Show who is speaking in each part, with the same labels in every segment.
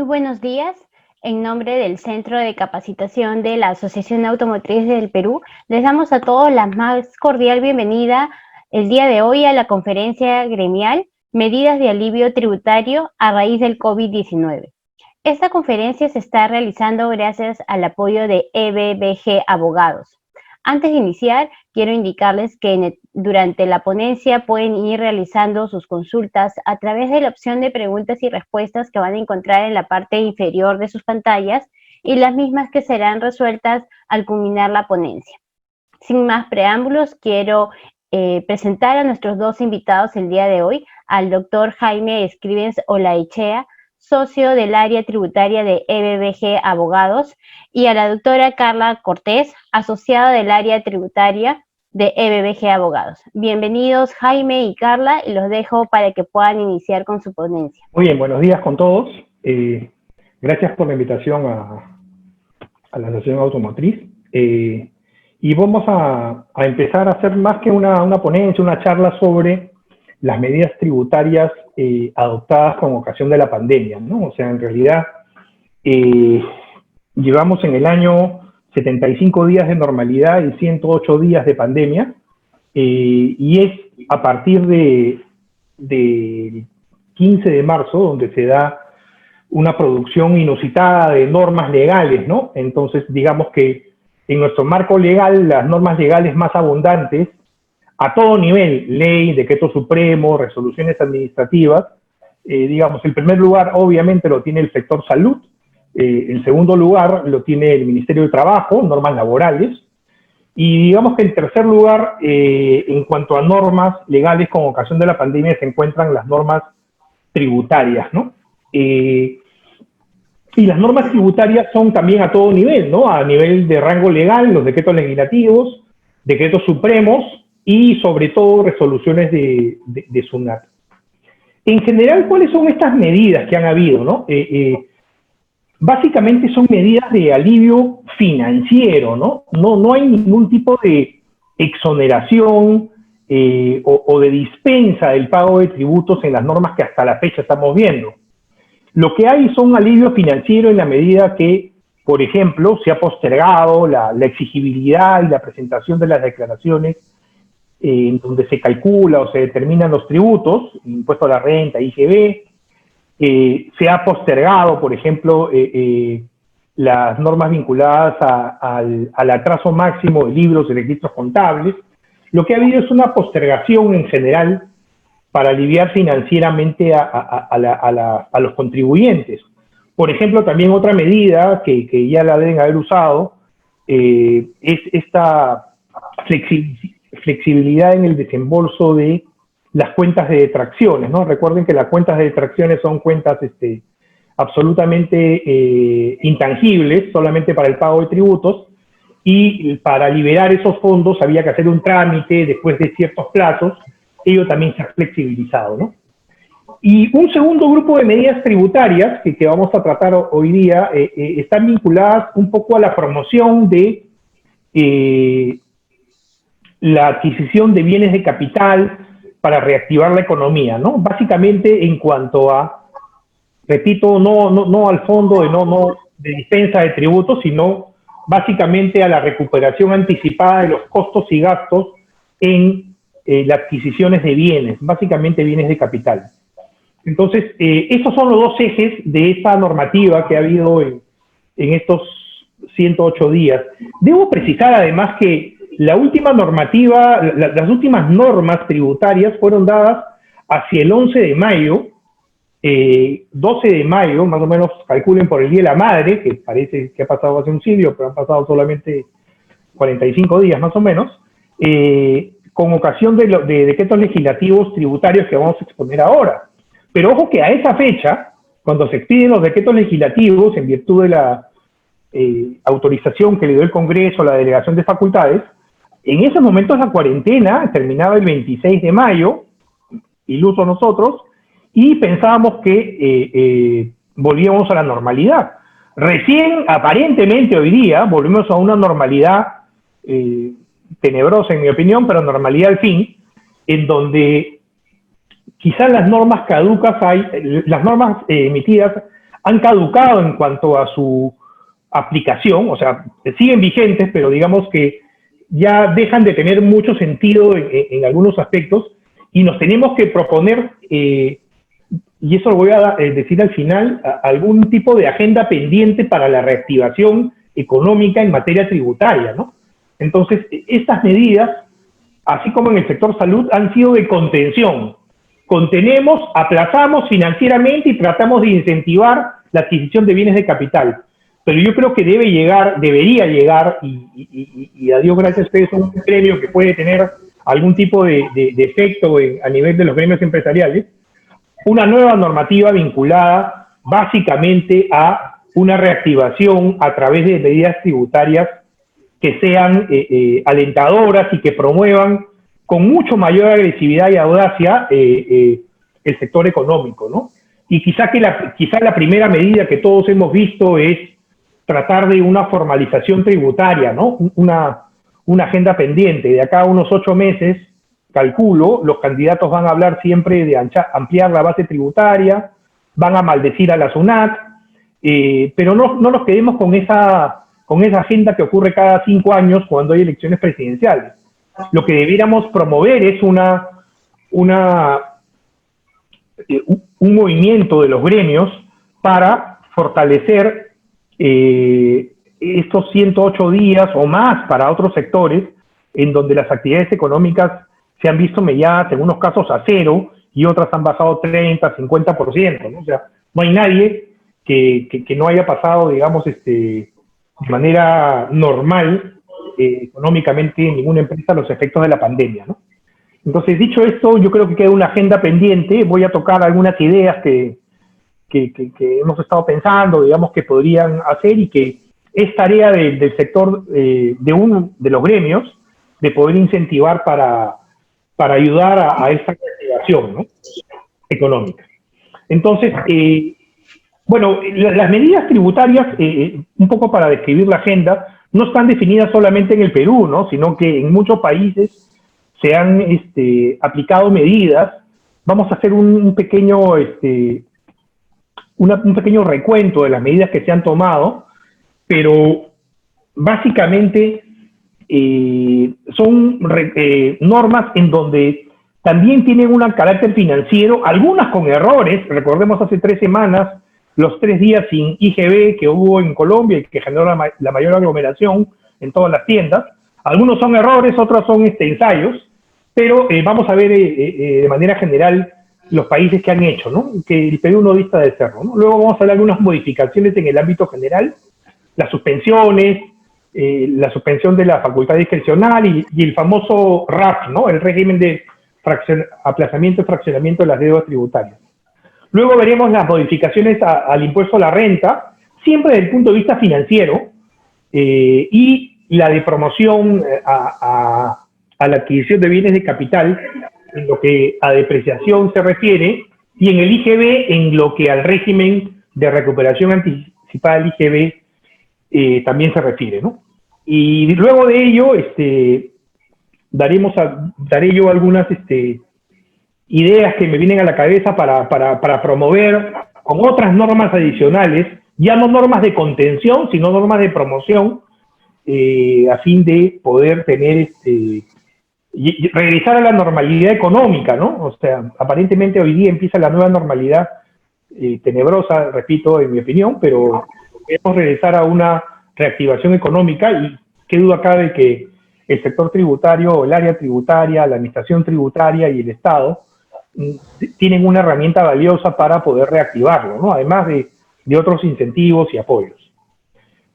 Speaker 1: buenos días. En nombre del Centro de Capacitación de la Asociación Automotriz del Perú, les damos a todos la más cordial bienvenida el día de hoy a la conferencia gremial Medidas de Alivio Tributario a raíz del COVID-19. Esta conferencia se está realizando gracias al apoyo de EBBG Abogados. Antes de iniciar, quiero indicarles que durante la ponencia pueden ir realizando sus consultas a través de la opción de preguntas y respuestas que van a encontrar en la parte inferior de sus pantallas y las mismas que serán resueltas al culminar la ponencia. Sin más preámbulos, quiero presentar a nuestros dos invitados el día de hoy, al doctor Jaime Escrivens Olaechea, socio del área tributaria de EBBG Abogados, y a la doctora Carla Cortés, asociada del área tributaria de EBBG Abogados. Bienvenidos Jaime y Carla, y los dejo para que puedan iniciar con su ponencia.
Speaker 2: Muy bien, buenos días con todos. Gracias por la invitación a la Asociación Automotriz. Y vamos a empezar a hacer más que una ponencia, una charla sobre las medidas tributarias adoptadas con ocasión de la pandemia, ¿no? O sea, en realidad llevamos en el año 75 días de normalidad y 108 días de pandemia, y es a partir del 15 de marzo donde se da una producción inusitada de normas legales, ¿no? Entonces, digamos que en nuestro marco legal, las normas legales más abundantes, a todo nivel, ley, decreto supremo, resoluciones administrativas, digamos, el primer lugar obviamente lo tiene el sector salud, en segundo lugar lo tiene el Ministerio de Trabajo, normas laborales, y digamos que en tercer lugar, en cuanto a normas legales con ocasión de la pandemia, se encuentran las normas tributarias, ¿no? Y las normas tributarias son también a todo nivel, ¿no? A nivel de rango legal, los decretos legislativos, decretos supremos, y sobre todo resoluciones de SUNAT. En general, ¿cuáles son estas medidas que han habido, no? Básicamente son medidas de alivio financiero, ¿no? No hay ningún tipo de exoneración o de dispensa del pago de tributos en las normas que hasta la fecha estamos viendo. Lo que hay son alivio financiero en la medida que, por ejemplo, se ha postergado la exigibilidad y la presentación de las declaraciones en donde se calcula o se determinan los tributos, impuesto a la renta, IGB, se ha postergado, por ejemplo, las normas vinculadas al atraso máximo de libros y registros contables. Lo que ha habido es una postergación en general para aliviar financieramente a los contribuyentes. Por ejemplo, también otra medida que ya la deben haber usado es esta flexibilidad en el desembolso de las cuentas de detracciones, ¿no? Recuerden que las cuentas de detracciones son cuentas absolutamente intangibles, solamente para el pago de tributos, y para liberar esos fondos había que hacer un trámite después de ciertos plazos. Ello también se ha flexibilizado, ¿no? Y un segundo grupo de medidas tributarias que vamos a tratar hoy día están vinculadas un poco a la promoción de la adquisición de bienes de capital para reactivar la economía, ¿no? Básicamente en cuanto a, repito, no al fondo de dispensa de tributos, sino básicamente a la recuperación anticipada de los costos y gastos en las adquisiciones de bienes, básicamente bienes de capital. Entonces, esos son los dos ejes de esta normativa que ha habido en estos 108 días. Debo precisar además que la última normativa, las últimas normas tributarias fueron dadas hacia el 11 de mayo, 12 de mayo, más o menos calculen por el Día de la Madre, que parece que ha pasado hace un siglo, pero han pasado solamente 45 días más o menos, con ocasión de decretos legislativos tributarios que vamos a exponer ahora. Pero ojo que a esa fecha, cuando se expiden los decretos legislativos en virtud de la autorización que le dio el Congreso a la delegación de facultades, en esos momentos la cuarentena terminaba el 26 de mayo, iluso nosotros, y pensábamos que volvíamos a la normalidad. Recién, aparentemente hoy día, volvemos a una normalidad tenebrosa en mi opinión, pero normalidad al fin, en donde quizás las normas caducas las normas emitidas han caducado en cuanto a su aplicación, o sea, siguen vigentes, pero digamos que ya dejan de tener mucho sentido en algunos aspectos y nos tenemos que proponer, y eso lo voy a decir al final, algún tipo de agenda pendiente para la reactivación económica en materia tributaria, ¿no? Entonces, estas medidas, así como en el sector salud, han sido de contención. Contenemos, aplazamos financieramente y tratamos de incentivar la adquisición de bienes de capital. Pero yo creo que debería llegar, y a Dios gracias, ustedes son un gremio que puede tener algún tipo de efecto a nivel de los gremios empresariales, una nueva normativa vinculada básicamente a una reactivación a través de medidas tributarias que sean alentadoras y que promuevan con mucho mayor agresividad y audacia el sector económico, ¿no? Y quizá la primera medida que todos hemos visto es tratar de una formalización tributaria, ¿no? Una agenda pendiente. De acá a unos 8 meses, calculo, los candidatos van a hablar siempre de ampliar la base tributaria, van a maldecir a la SUNAT, pero no nos quedemos con esa agenda que ocurre cada 5 años cuando hay elecciones presidenciales. Lo que debiéramos promover es un movimiento de los gremios para fortalecer estos 108 días o más para otros sectores en donde las actividades económicas se han visto mediadas en unos casos a 0 y otras han bajado 30, 50%, ¿no? O sea, no hay nadie que no haya pasado, digamos, de manera normal económicamente en ninguna empresa los efectos de la pandemia, ¿no? Entonces, dicho esto, yo creo que queda una agenda pendiente. Voy a tocar algunas ideas que hemos estado pensando, digamos, que podrían hacer y que es tarea del sector, de uno de los gremios, de poder incentivar para ayudar a esta reactivación, ¿no?, económica. Entonces, bueno, las medidas tributarias, un poco para describir la agenda, no están definidas solamente en el Perú, ¿no?, sino que en muchos países se han aplicado medidas. Vamos a hacer un pequeño recuento de las medidas que se han tomado, pero básicamente son normas en donde también tienen un carácter financiero, algunas con errores. Recordemos hace 3 semanas los 3 días sin IGB que hubo en Colombia y que generó la mayor aglomeración en todas las tiendas. Algunos son errores, otros son ensayos, pero vamos a ver de manera general los países que han hecho, ¿no?, que el Perú no dista de serlo, ¿no? Luego vamos a hablar de algunas modificaciones en el ámbito general, las suspensiones, la suspensión de la facultad discrecional y el famoso RAF, ¿no?, el régimen de aplazamiento y fraccionamiento de las deudas tributarias. Luego veremos las modificaciones al impuesto a la renta, siempre desde el punto de vista financiero, y la de promoción a la adquisición de bienes de capital en lo que a depreciación se refiere, y en el IGB en lo que al régimen de recuperación anticipada del IGB también se refiere, ¿no? Y luego de ello daré yo algunas ideas que me vienen a la cabeza para promover con otras normas adicionales, ya no normas de contención, sino normas de promoción, a fin de poder tener y regresar a la normalidad económica, ¿no? O sea, aparentemente hoy día empieza la nueva normalidad, tenebrosa, repito, en mi opinión, pero debemos regresar a una reactivación económica, y qué duda cabe que el sector tributario, el área tributaria, la administración tributaria y el Estado tienen una herramienta valiosa para poder reactivarlo, ¿no?, además de otros incentivos y apoyos.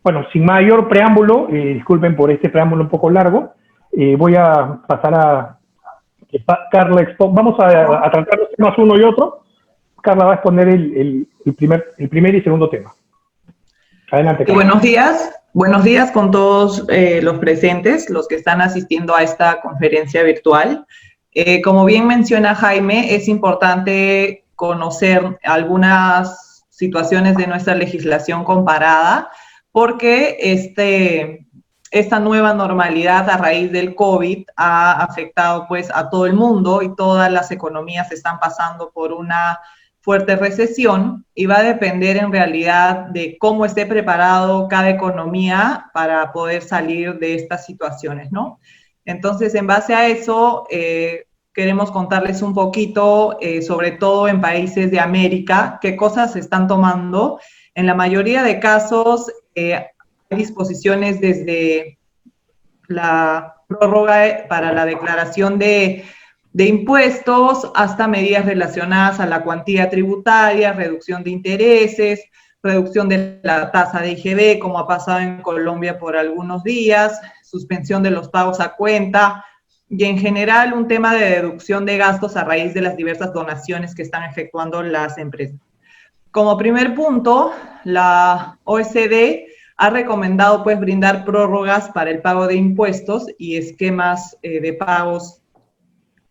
Speaker 2: Bueno, sin mayor preámbulo, disculpen por este preámbulo un poco largo, voy a pasar a que Carla exponga. Vamos a tratar los temas uno y otro. Carla va a exponer el primer y segundo tema. Adelante, Carla.
Speaker 3: Buenos días con todos los presentes, los que están asistiendo a esta conferencia virtual. Como bien menciona Jaime, es importante conocer algunas situaciones de nuestra legislación comparada, porque esta nueva normalidad a raíz del COVID ha afectado pues a todo el mundo, y todas las economías están pasando por una fuerte recesión y va a depender en realidad de cómo esté preparado cada economía para poder salir de estas situaciones, ¿no? Entonces, en base a eso, queremos contarles un poquito, sobre todo en países de América, qué cosas se están tomando. En la mayoría de casos, hay disposiciones desde la prórroga para la declaración de impuestos hasta medidas relacionadas a la cuantía tributaria, reducción de intereses, reducción de la tasa de IGB, como ha pasado en Colombia por algunos días, suspensión de los pagos a cuenta, y en general un tema de deducción de gastos a raíz de las diversas donaciones que están efectuando las empresas. Como primer punto, la OECD ha recomendado pues brindar prórrogas para el pago de impuestos y esquemas de pagos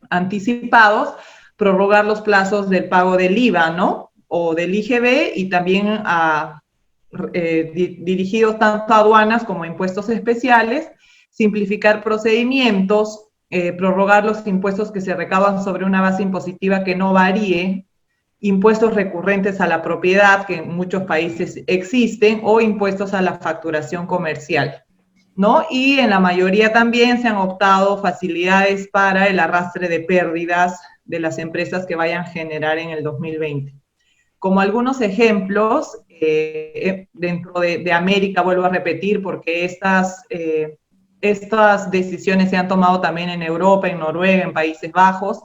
Speaker 3: anticipados, prorrogar los plazos del pago del IVA, ¿no? O del IGB, y también dirigidos tanto a aduanas como a impuestos especiales, simplificar procedimientos, prorrogar los impuestos que se recaudan sobre una base impositiva que no varíe, impuestos recurrentes a la propiedad, que en muchos países existen, o impuestos a la facturación comercial, ¿no? Y en la mayoría también se han optado facilidades para el arrastre de pérdidas de las empresas que vayan a generar en el 2020. Como algunos ejemplos, dentro de América, vuelvo a repetir, porque estas decisiones se han tomado también en Europa, en Noruega, en Países Bajos.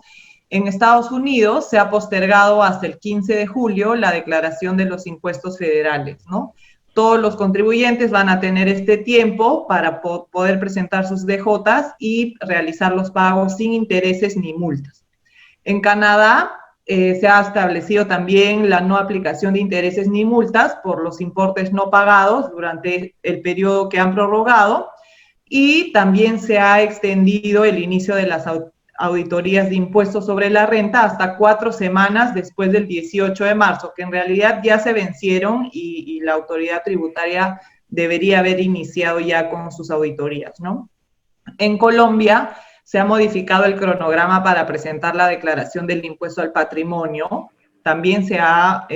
Speaker 3: En Estados Unidos se ha postergado hasta el 15 de julio la declaración de los impuestos federales, ¿no? Todos los contribuyentes van a tener este tiempo para poder presentar sus DJs y realizar los pagos sin intereses ni multas. En Canadá se ha establecido también la no aplicación de intereses ni multas por los importes no pagados durante el periodo que han prorrogado, y también se ha extendido el inicio de las auditorías de impuestos sobre la renta hasta 4 semanas después del 18 de marzo, que en realidad ya se vencieron y la autoridad tributaria debería haber iniciado ya con sus auditorías, ¿no? En Colombia se ha modificado el cronograma para presentar la declaración del impuesto al patrimonio, también se ha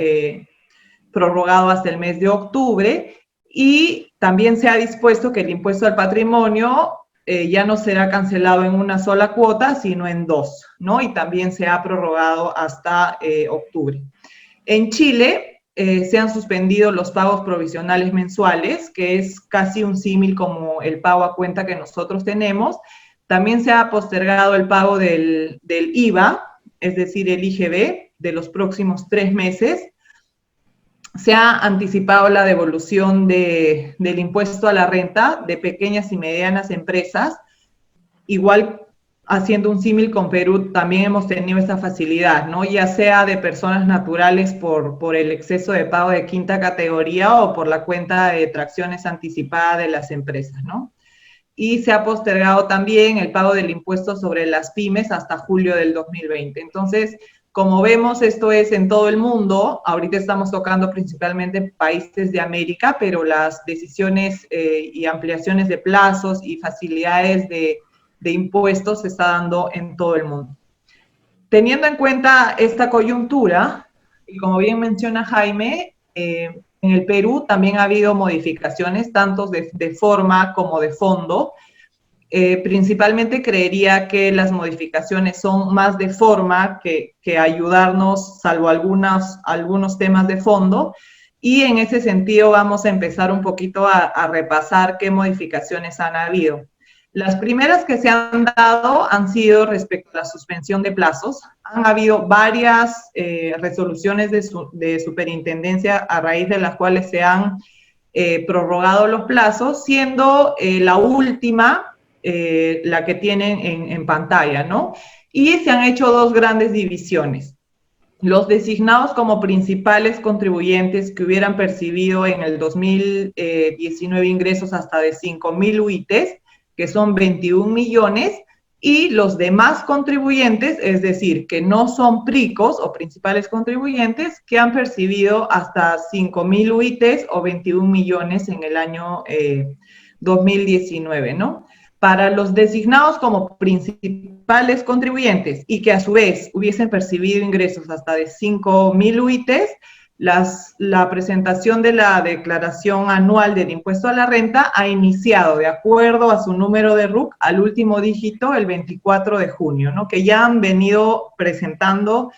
Speaker 3: prorrogado hasta el mes de octubre, y también se ha dispuesto que el impuesto al patrimonio ya no será cancelado en una sola cuota, sino en 2, ¿no? Y también se ha prorrogado hasta octubre. En Chile se han suspendido los pagos provisionales mensuales, que es casi un símil como el pago a cuenta que nosotros tenemos. También se ha postergado el pago del IVA, es decir, el IGB, de los próximos 3 meses. Se ha anticipado la devolución del impuesto a la renta de pequeñas y medianas empresas. Igual, haciendo un símil con Perú, también hemos tenido esta facilidad, ¿no? Ya sea de personas naturales por el exceso de pago de quinta categoría o por la cuenta de detracciones anticipada de las empresas, ¿no? Y se ha postergado también el pago del impuesto sobre las pymes hasta julio del 2020. Entonces, como vemos, esto es en todo el mundo. Ahorita estamos tocando principalmente países de América, pero las decisiones y ampliaciones de plazos y facilidades de impuestos se está dando en todo el mundo. Teniendo en cuenta esta coyuntura, y como bien menciona Jaime, en el Perú también ha habido modificaciones, tanto de forma como de fondo. Principalmente creería que las modificaciones son más de forma que ayudarnos, salvo algunos temas de fondo, y en ese sentido vamos a empezar un poquito a repasar qué modificaciones han habido. Las primeras que se han dado han sido respecto a la suspensión de plazos. Han habido varias resoluciones de superintendencia a raíz de las cuales se han prorrogado los plazos, siendo la última la que tienen en pantalla, ¿no? Y se han hecho 2 grandes divisiones. Los designados como principales contribuyentes que hubieran percibido en el 2019 ingresos hasta de 5.000 UITs, que son 21 millones, y los demás contribuyentes, es decir, que no son PRICOS o principales contribuyentes, que han percibido hasta 5.000 UITs o 21 millones en el año 2019, ¿no? Para los designados como principales contribuyentes y que a su vez hubiesen percibido ingresos hasta de 5.000 UITs, la presentación de la declaración anual del impuesto a la renta ha iniciado de acuerdo a su número de RUC al último dígito el 24 de junio, ¿no? Que ya han venido presentando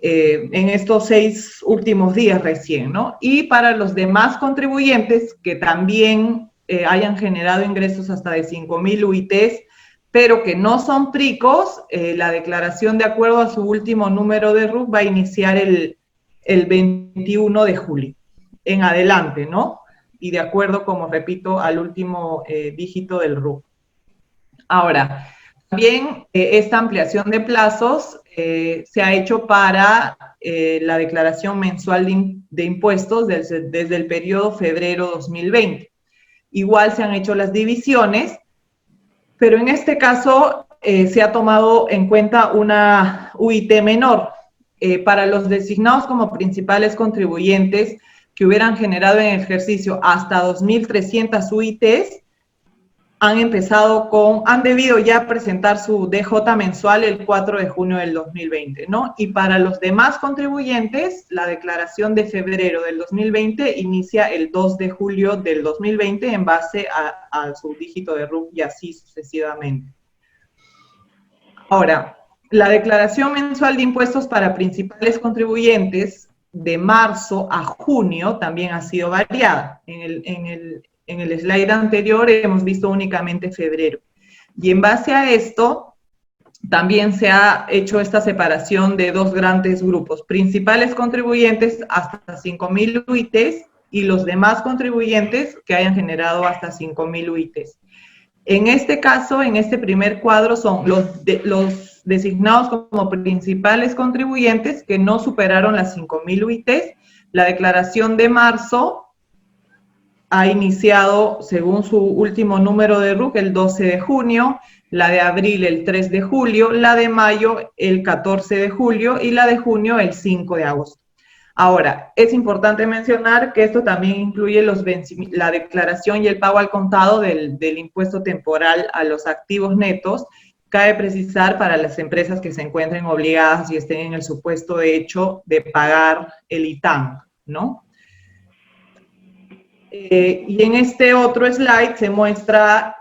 Speaker 3: en estos 6 últimos días recién, ¿no? Y para los demás contribuyentes que también hayan generado ingresos hasta de 5.000 UITs, pero que no son PRICOS, la declaración de acuerdo a su último número de RUC va a iniciar el 21 de julio en adelante, ¿no? Y de acuerdo, como repito, al último dígito del RUC. Ahora, también esta ampliación de plazos se ha hecho para la declaración mensual de impuestos desde el periodo febrero 2020. Igual se han hecho las divisiones, pero en este caso se ha tomado en cuenta una UIT menor. Para los designados como principales contribuyentes que hubieran generado en el ejercicio hasta 2.300 UITs, han debido ya presentar su DJ mensual el 4 de junio del 2020, ¿no? Y para los demás contribuyentes, la declaración de febrero del 2020 inicia el 2 de julio del 2020 en base a su dígito de RUC y así sucesivamente. Ahora, la declaración mensual de impuestos para principales contribuyentes de marzo a junio también ha sido variada. En el slide anterior hemos visto únicamente febrero. Y en base a esto, también se ha hecho esta separación de 2 grandes grupos. Principales contribuyentes hasta 5.000 UITs y los demás contribuyentes que hayan generado hasta 5.000 UITs. En este caso, en este primer cuadro, son los designados como principales contribuyentes que no superaron las 5.000 UITs. La declaración de marzo ha iniciado, según su último número de RUC, el 12 de junio, la de abril el 3 de julio, la de mayo el 14 de julio y la de junio el 5 de agosto. Ahora, es importante mencionar que esto también incluye la declaración y el pago al contado del impuesto temporal a los activos netos. Cabe precisar para las empresas que se encuentren obligadas y estén en el supuesto de hecho de pagar el ITAM, ¿no? Y en este otro slide se muestra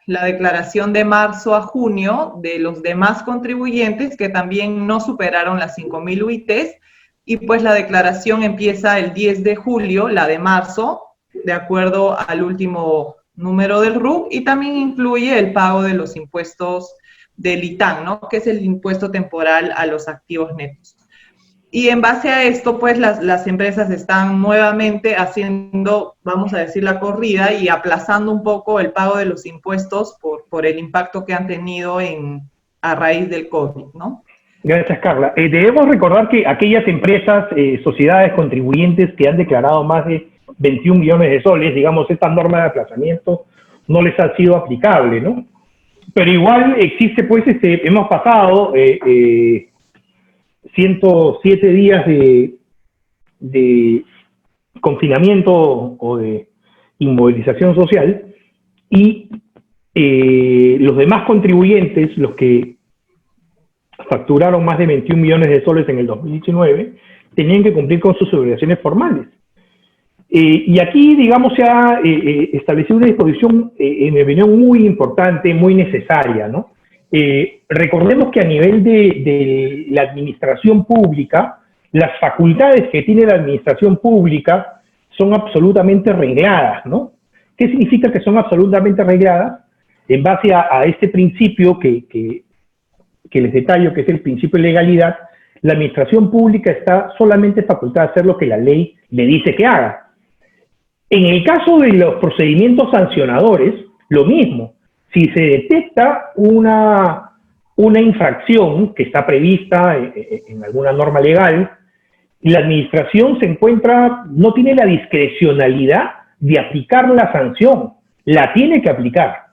Speaker 3: la declaración de marzo a junio de los demás contribuyentes que también no superaron las 5.000 UITs, y pues la declaración empieza el 10 de julio, la de marzo, de acuerdo al último número del RUC, y también incluye el pago de los impuestos del ITAM, ¿no? Que es el impuesto temporal a los activos netos. Y en base a esto, pues las empresas están nuevamente haciendo, vamos a decir, la corrida y aplazando un poco el pago de los impuestos por el impacto que han tenido a raíz del COVID, ¿no?
Speaker 2: Gracias, Carla. Debemos recordar que aquellas empresas, sociedades contribuyentes que han declarado más de 21 millones de soles, digamos, esta norma de aplazamiento no les ha sido aplicable, ¿no? Pero igual existe, pues, hemos pasado 107 días de confinamiento o de inmovilización social, y los demás contribuyentes, los que facturaron más de 21 millones de soles en el 2019, tenían que cumplir con sus obligaciones formales. Y aquí, digamos, se ha establecido una disposición, en mi opinión, muy importante, muy necesaria, ¿no? Recordemos que a nivel de la administración pública, las facultades que tiene la administración pública son absolutamente regladas, ¿no? ¿Qué significa que son absolutamente regladas? En base a este principio que les detallo, que es el principio de legalidad, la administración pública está solamente facultada a hacer lo que la ley le dice que haga. En el caso de los procedimientos sancionadores, lo mismo. Si se detecta una infracción que está prevista en alguna norma legal, la administración no tiene la discrecionalidad de aplicar la sanción, la tiene que aplicar.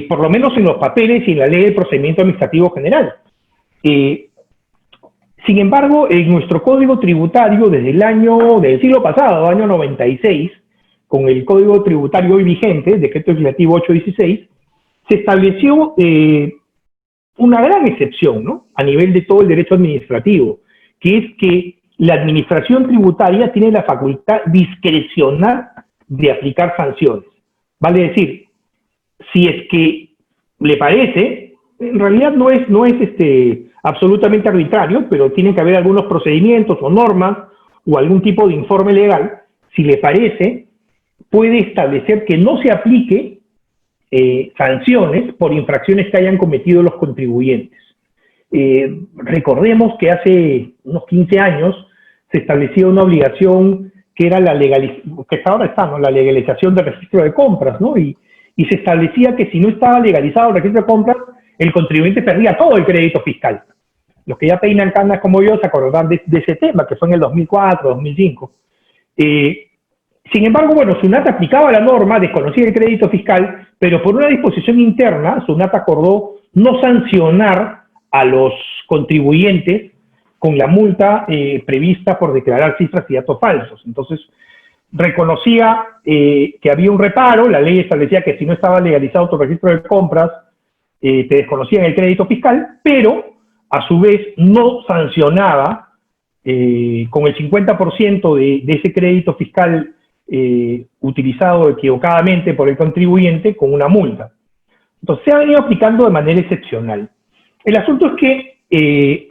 Speaker 2: Por lo menos en los papeles y en la ley del procedimiento administrativo general. Sin embargo, en nuestro código tributario del siglo pasado, año 96, con el código tributario hoy vigente, decreto legislativo 816, se estableció una gran excepción, ¿no?, a nivel de todo el derecho administrativo, que es que la administración tributaria tiene la facultad discrecional de aplicar sanciones. Vale decir, si es que le parece, en realidad no es absolutamente arbitrario, pero tiene que haber algunos procedimientos o normas o algún tipo de informe legal, si le parece, puede establecer que no se aplique sanciones por infracciones que hayan cometido los contribuyentes. Recordemos que hace unos 15 años se establecía una obligación que era la legalización, que ahora está, ¿no?, la legalización del registro de compras, ¿no? Y se establecía que si no estaba legalizado el registro de compras, el contribuyente perdía todo el crédito fiscal. Los que ya peinan canas como yo se acordarán de ese tema, que fue en el 2004, 2005. Sin embargo, bueno, SUNAT aplicaba la norma, desconocía el crédito fiscal, pero por una disposición interna, SUNAT acordó no sancionar a los contribuyentes con la multa prevista por declarar cifras y datos falsos. Entonces, reconocía que había un reparo, la ley establecía que si no estaba legalizado tu registro de compras, te desconocían el crédito fiscal, pero a su vez no sancionaba con el 50% de ese crédito fiscal utilizado equivocadamente por el contribuyente con una multa. Entonces se ha venido aplicando de manera excepcional. El asunto es que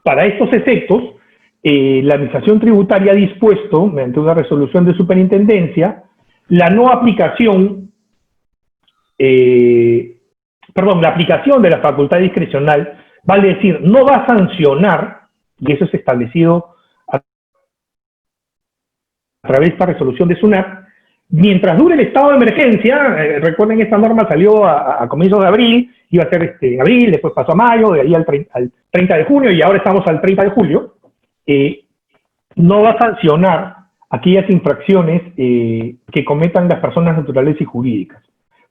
Speaker 2: para estos efectos, la Administración Tributaria ha dispuesto, mediante una resolución de superintendencia, la no aplicación, la aplicación de la facultad discrecional, vale decir, no va a sancionar, y eso es establecido a través de esta resolución de SUNAT, mientras dure el estado de emergencia. Recuerden, esta norma salió a comienzos de abril, iba a ser en abril, después pasó a mayo, de ahí al 30 de junio, y ahora estamos al 30 de julio, no va a sancionar aquellas infracciones que cometan las personas naturales y jurídicas.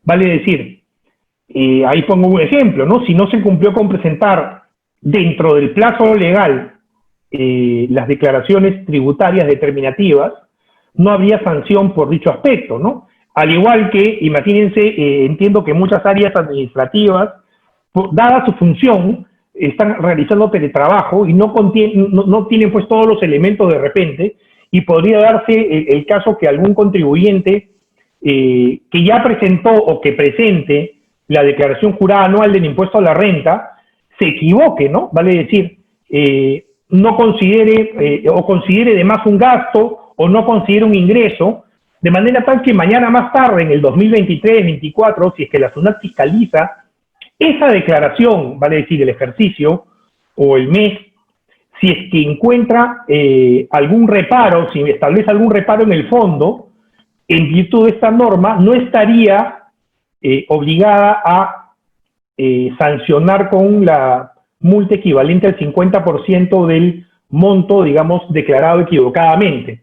Speaker 2: Vale decir, ahí pongo un ejemplo, ¿no? Si no se cumplió con presentar dentro del plazo legal las declaraciones tributarias determinativas, no habría sanción por dicho aspecto, ¿no? Al igual que, imagínense, entiendo que muchas áreas administrativas, dada su función, están realizando teletrabajo y no tienen pues todos los elementos de repente, y podría darse el caso que algún contribuyente que ya presentó o que presente la declaración jurada anual del impuesto a la renta se equivoque, ¿no? Vale decir, no considere o considere de más un gasto o no considere un ingreso, de manera tal que mañana más tarde, en el 2023-24, si es que la SUNAT fiscaliza esa declaración, vale decir, el ejercicio o el mes, si es que encuentra algún reparo, si establece algún reparo en el fondo, en virtud de esta norma, no estaría obligada a sancionar con la multa equivalente al 50% del monto, digamos, declarado equivocadamente.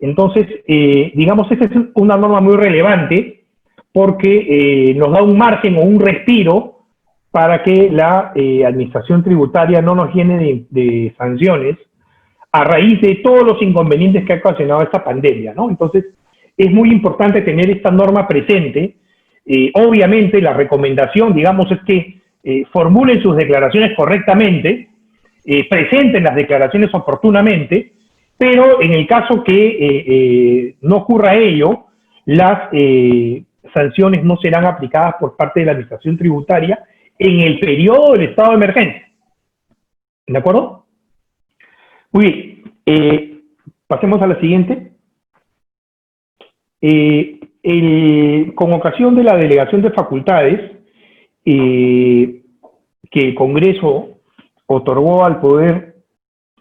Speaker 2: Entonces, digamos, esta es una norma muy relevante porque nos da un margen o un respiro para que la administración tributaria no nos llene de sanciones a raíz de todos los inconvenientes que ha ocasionado esta pandemia, ¿no? Entonces, es muy importante tener esta norma presente. Obviamente, la recomendación, digamos, es que formulen sus declaraciones correctamente, presenten las declaraciones oportunamente, pero en el caso que no ocurra ello, las sanciones no serán aplicadas por parte de la Administración Tributaria en el periodo del estado de emergencia. ¿De acuerdo? Muy bien. Pasemos a la siguiente. Con ocasión de la delegación de facultades que el Congreso otorgó al Poder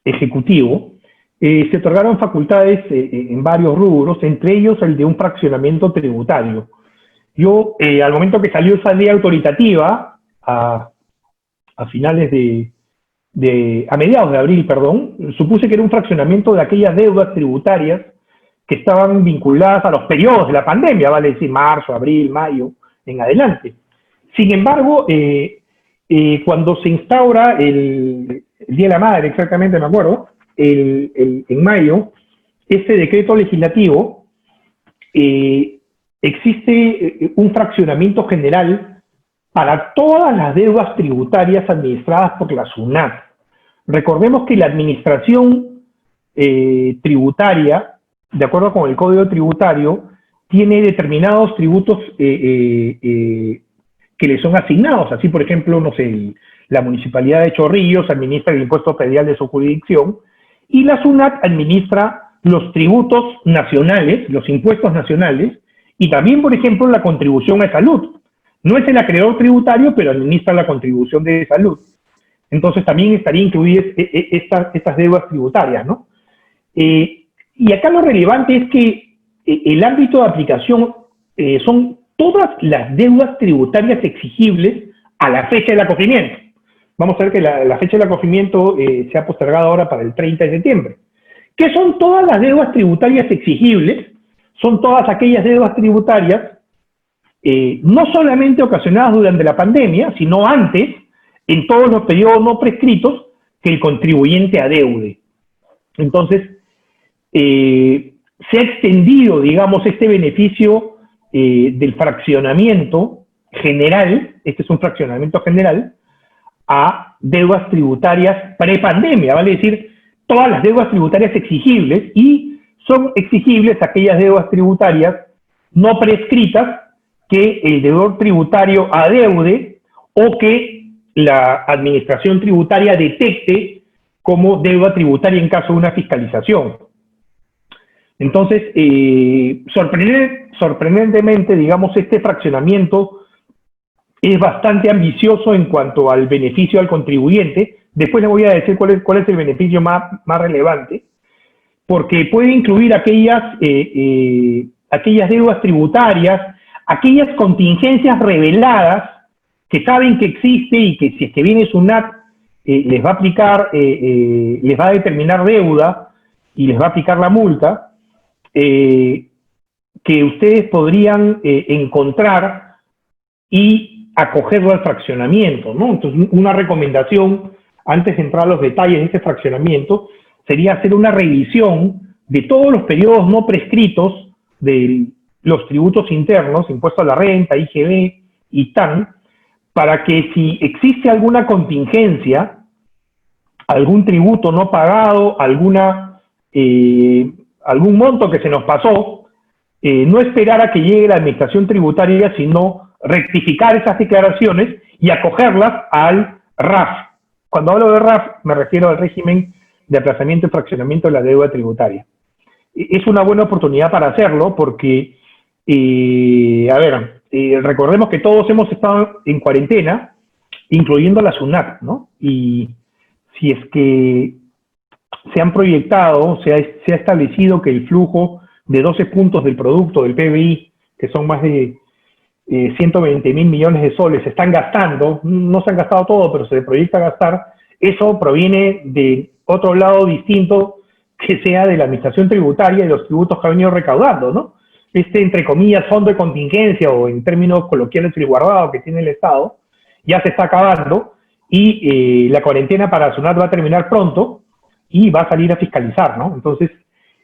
Speaker 2: Ejecutivo, se otorgaron facultades en varios rubros, entre ellos el de un fraccionamiento tributario. Yo, al momento que salió esa ley autoritativa, a finales a mediados de abril, perdón, supuse que era un fraccionamiento de aquellas deudas tributarias que estaban vinculadas a los periodos de la pandemia, vale decir, marzo, abril, mayo, en adelante. Sin embargo, cuando se instaura el Día de la Madre, exactamente me acuerdo, en mayo, este decreto legislativo existe un fraccionamiento general para todas las deudas tributarias administradas por la SUNAT. Recordemos que la administración tributaria, de acuerdo con el Código Tributario, tiene determinados tributos que le son asignados. Así, por ejemplo, no sé, la Municipalidad de Chorrillos administra el impuesto predial de su jurisdicción y la SUNAT administra los tributos nacionales, los impuestos nacionales, y también, por ejemplo, la contribución a salud. No es el acreedor tributario, pero administra la contribución de salud. Entonces también estaría incluidas estas deudas tributarias, ¿no? Y acá lo relevante es que el ámbito de aplicación son todas las deudas tributarias exigibles a la fecha del acogimiento. Vamos a ver que la fecha del acogimiento se ha postergado ahora para el 30 de septiembre. ¿Qué son todas las deudas tributarias exigibles? Son todas aquellas deudas tributarias no solamente ocasionadas durante la pandemia, sino antes, en todos los periodos no prescritos que el contribuyente adeude. Entonces, se ha extendido, digamos, este beneficio del fraccionamiento general, este es un fraccionamiento general, a deudas tributarias prepandemia, vale decir, todas las deudas tributarias exigibles, y son exigibles aquellas deudas tributarias no prescritas que el deudor tributario adeude o que la administración tributaria detecte como deuda tributaria en caso de una fiscalización. Entonces, sorprendentemente, digamos, este fraccionamiento es bastante ambicioso en cuanto al beneficio al contribuyente. Después le voy a decir cuál es el beneficio más relevante, porque puede incluir aquellas deudas tributarias, aquellas contingencias reveladas que saben que existe y que si es que viene SUNAT les va a aplicar, les va a determinar deuda y les va a aplicar la multa, que ustedes podrían encontrar y acogerlo al fraccionamiento, ¿no? Entonces, una recomendación, antes de entrar a los detalles de este fraccionamiento, sería hacer una revisión de todos los periodos no prescritos de los tributos internos, impuesto a la renta, IGB y TAN, para que si existe alguna contingencia, algún tributo no pagado, algún monto que se nos pasó, no esperar a que llegue la administración tributaria, sino rectificar esas declaraciones y acogerlas al RAF. Cuando hablo de RAF, me refiero al régimen de aplazamiento y fraccionamiento de la deuda tributaria. Es una buena oportunidad para hacerlo porque, recordemos que todos hemos estado en cuarentena, incluyendo la SUNAT, ¿no? Y si es que se han proyectado, se ha establecido que el flujo de 12 puntos del producto del PBI, que son más de 120.000 millones de soles, se están gastando, no se han gastado todo, pero se proyecta gastar, eso proviene de otro lado distinto que sea de la administración tributaria y los tributos que ha venido recaudando, ¿no? Entre comillas, fondo de contingencia, o en términos coloquiales, el guardado que tiene el Estado, ya se está acabando, y la cuarentena para SUNAT va a terminar pronto, y va a salir a fiscalizar, ¿no? Entonces,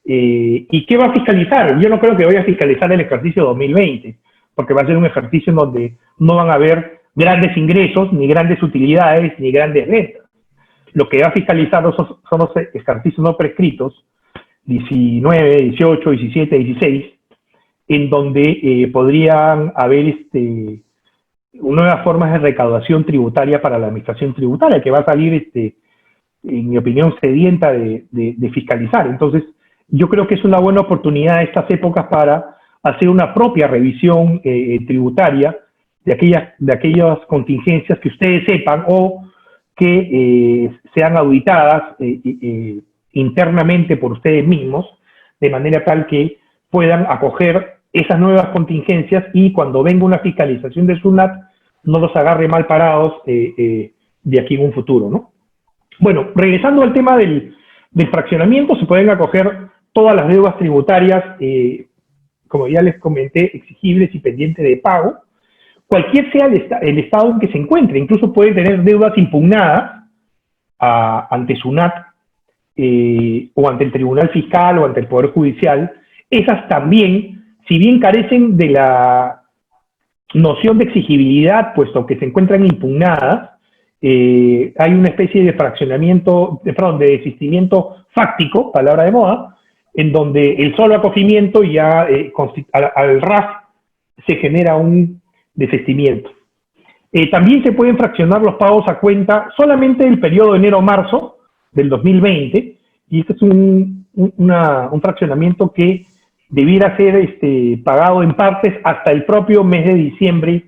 Speaker 2: ¿y qué va a fiscalizar? Yo no creo que vaya a fiscalizar el ejercicio 2020, porque va a ser un ejercicio en donde no van a haber grandes ingresos, ni grandes utilidades, ni grandes ventas. Lo que va a fiscalizar son los ejercicios no prescritos, 19, 18, 17, 16, en donde podrían haber nuevas formas de recaudación tributaria para la administración tributaria, que va a salir, en mi opinión, sedienta de fiscalizar. Entonces, yo creo que es una buena oportunidad en estas épocas para hacer una propia revisión tributaria de aquellas contingencias que ustedes sepan o que sean auditadas internamente por ustedes mismos, de manera tal que puedan acoger esas nuevas contingencias y cuando venga una fiscalización de SUNAT no los agarre mal parados de aquí en un futuro, ¿no? Bueno, regresando al tema del fraccionamiento, se pueden acoger todas las deudas tributarias, como ya les comenté, exigibles y pendientes de pago, cualquier sea el estado en que se encuentre. Incluso puede tener deudas impugnadas ante SUNAT o ante el Tribunal Fiscal o ante el Poder Judicial. Esas también si bien carecen de la noción de exigibilidad, puesto que se encuentran impugnadas, hay una especie de fraccionamiento, de desistimiento fáctico, palabra de moda, en donde el solo acogimiento ya al RAF se genera un desistimiento. También se pueden fraccionar los pagos a cuenta solamente del periodo enero-marzo del 2020, y este es un fraccionamiento que debiera ser pagado en partes hasta el propio mes de diciembre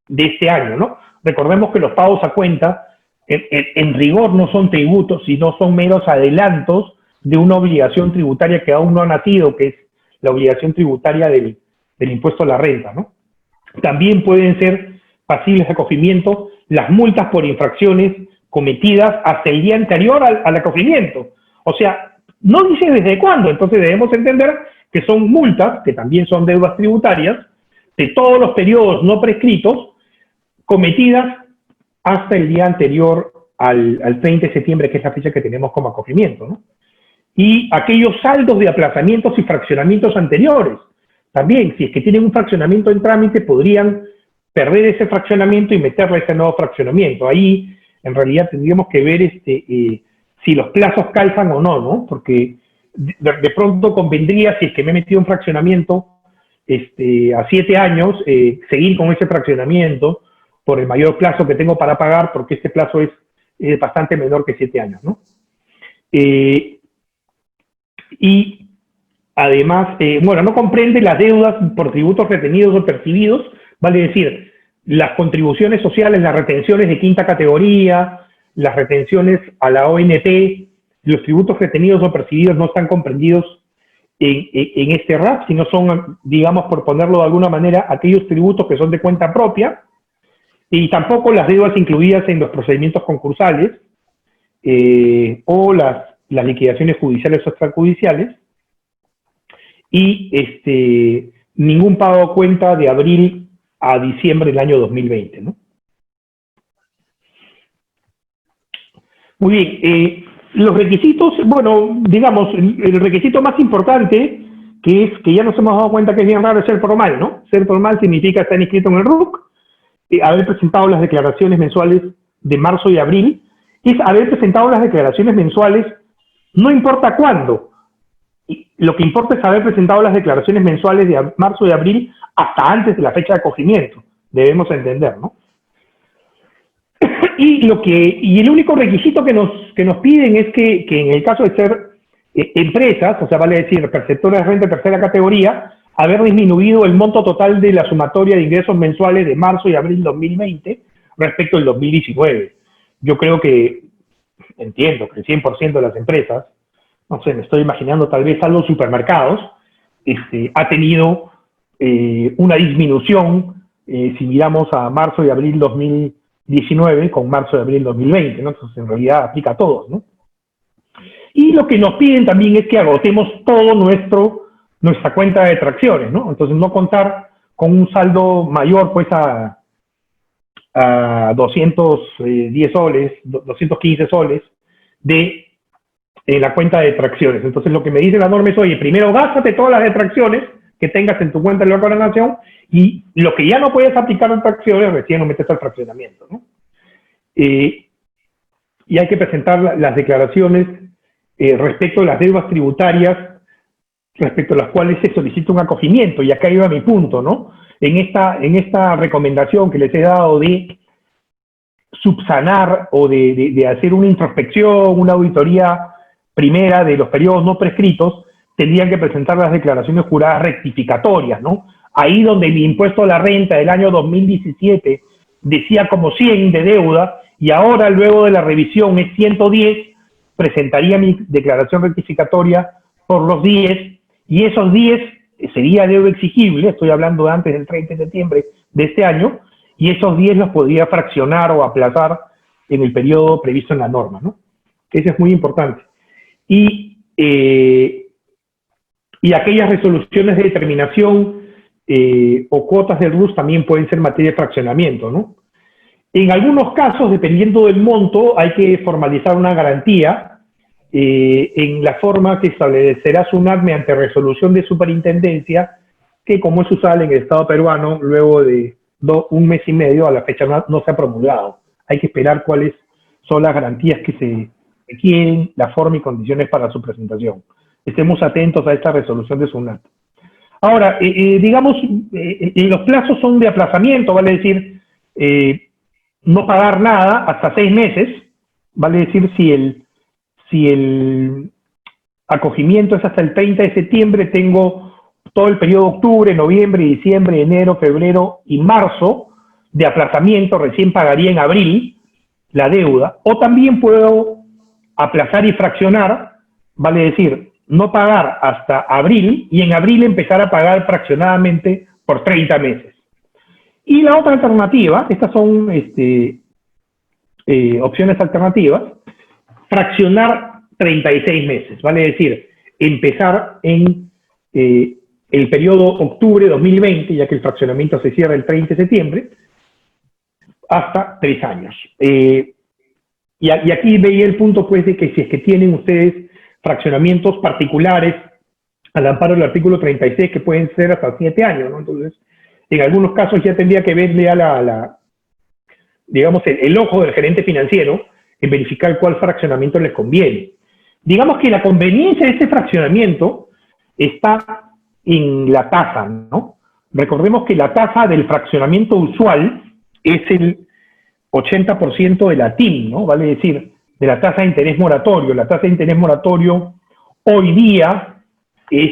Speaker 2: de este año, ¿no? Recordemos que los pagos a cuenta en rigor no son tributos, sino son meros adelantos de una obligación tributaria que aún no ha nacido, que es la obligación tributaria del impuesto a la renta, ¿no? También pueden ser pasibles de acogimiento las multas por infracciones cometidas hasta el día anterior al acogimiento. O sea, no dice desde cuándo, entonces debemos entender que son multas, que también son deudas tributarias, de todos los periodos no prescritos, cometidas hasta el día anterior al 30 de septiembre, que es la fecha que tenemos como acogimiento, ¿no? Y aquellos saldos de aplazamientos y fraccionamientos anteriores. También, si es que tienen un fraccionamiento en trámite, podrían perder ese fraccionamiento y meterle ese nuevo fraccionamiento. Ahí, en realidad, tendríamos que ver si los plazos calzan o no, ¿no? Porque de pronto convendría, si es que me he metido un fraccionamiento a 7 años, seguir con ese fraccionamiento por el mayor plazo que tengo para pagar, porque este plazo es bastante menor que 7 años, ¿no? Y además, bueno, no comprende las deudas por tributos retenidos o percibidos, vale decir, las contribuciones sociales, las retenciones de quinta categoría, las retenciones a la ONP, los tributos retenidos o percibidos no están comprendidos en este RAF, sino son, digamos, por ponerlo de alguna manera, aquellos tributos que son de cuenta propia, y tampoco las deudas incluidas en los procedimientos concursales o las liquidaciones judiciales o extrajudiciales, y ningún pago a cuenta de abril a diciembre del año 2020, ¿no? Muy bien, los requisitos, bueno, digamos, el requisito más importante, que ya nos hemos dado cuenta que es bien raro, es ser formal, ¿no? Ser formal significa estar inscrito en el RUC, haber presentado las declaraciones mensuales de marzo y abril, es haber presentado las declaraciones mensuales, no importa cuándo. Lo que importa es haber presentado las declaraciones mensuales de marzo y abril hasta antes de la fecha de acogimiento, debemos entender, ¿no? Y el único requisito que nos piden es que en el caso de ser empresas, o sea, vale decir, perceptores de renta de tercera categoría, haber disminuido el monto total de la sumatoria de ingresos mensuales de marzo y abril 2020 respecto al 2019. Yo creo que, entiendo que el 100% de las empresas, no sé, me estoy imaginando tal vez a los supermercados, ha tenido una disminución, si miramos a marzo y abril 2019 con marzo y abril 2020, ¿no? Entonces en realidad aplica a todos, ¿no? Y lo que nos piden también es que agotemos todo nuestra cuenta de detracciones, ¿no? Entonces no contar con un saldo mayor pues a 210 soles, 215 soles de la cuenta de detracciones. Entonces lo que me dice la norma es, oye, primero gástate todas las detracciones que tengas en tu cuenta del Banco de la Nación y lo que ya no puedes aplicar en detracciones, recién lo metes al fraccionamiento, ¿no? Y hay que presentar las declaraciones respecto a las deudas tributarias respecto a las cuales se solicita un acogimiento, y acá iba mi punto, ¿no? En esta recomendación que les he dado de subsanar o de hacer una introspección, una auditoría primera de los periodos no prescritos, tendrían que presentar las declaraciones juradas rectificatorias, ¿no? Ahí donde mi impuesto a la renta del año 2017 decía como 100 de deuda, y ahora luego de la revisión es 110, presentaría mi declaración rectificatoria por los 10, y esos 10 sería deuda exigible, estoy hablando de antes del 30 de septiembre de este año, y esos 10 los podría fraccionar o aplazar en el periodo previsto en la norma, ¿no? Eso es muy importante. Y aquellas resoluciones de determinación o cuotas del RUS también pueden ser materia de fraccionamiento, ¿no? En algunos casos, dependiendo del monto, hay que formalizar una garantía en la forma que establecerá SUNAT mediante resolución de superintendencia que como es usual en el Estado peruano, luego de un mes y medio a la fecha no se ha promulgado. Hay que esperar cuáles son las garantías que se requieren, la forma y condiciones para su presentación. Estemos atentos a esta resolución de SUNAT. Ahora, digamos, los plazos son de aplazamiento, vale decir, no pagar nada hasta 6 meses, vale decir, si el acogimiento es hasta el 30 de septiembre, tengo todo el periodo de octubre, noviembre, diciembre, enero, febrero y marzo de aplazamiento, recién pagaría en abril la deuda, o también puedo aplazar y fraccionar, vale decir, no pagar hasta abril y en abril empezar a pagar fraccionadamente por 30 meses. Y la otra alternativa, estas son opciones alternativas, fraccionar 36 meses, vale decir, empezar en el periodo octubre 2020, ya que el fraccionamiento se cierra el 30 de septiembre, hasta 3 años. Y aquí veía el punto, pues, de que si es que tienen ustedes fraccionamientos particulares al amparo del artículo 36, que pueden ser hasta 7 años, ¿no? Entonces, en algunos casos ya tendría que verle a digamos, el ojo del gerente financiero en verificar cuál fraccionamiento les conviene. Digamos que la conveniencia de este fraccionamiento está en la tasa, ¿no? Recordemos que la tasa del fraccionamiento usual es el 80% de la TIM, ¿no? Vale decir, de la tasa de interés moratorio. La tasa de interés moratorio hoy día es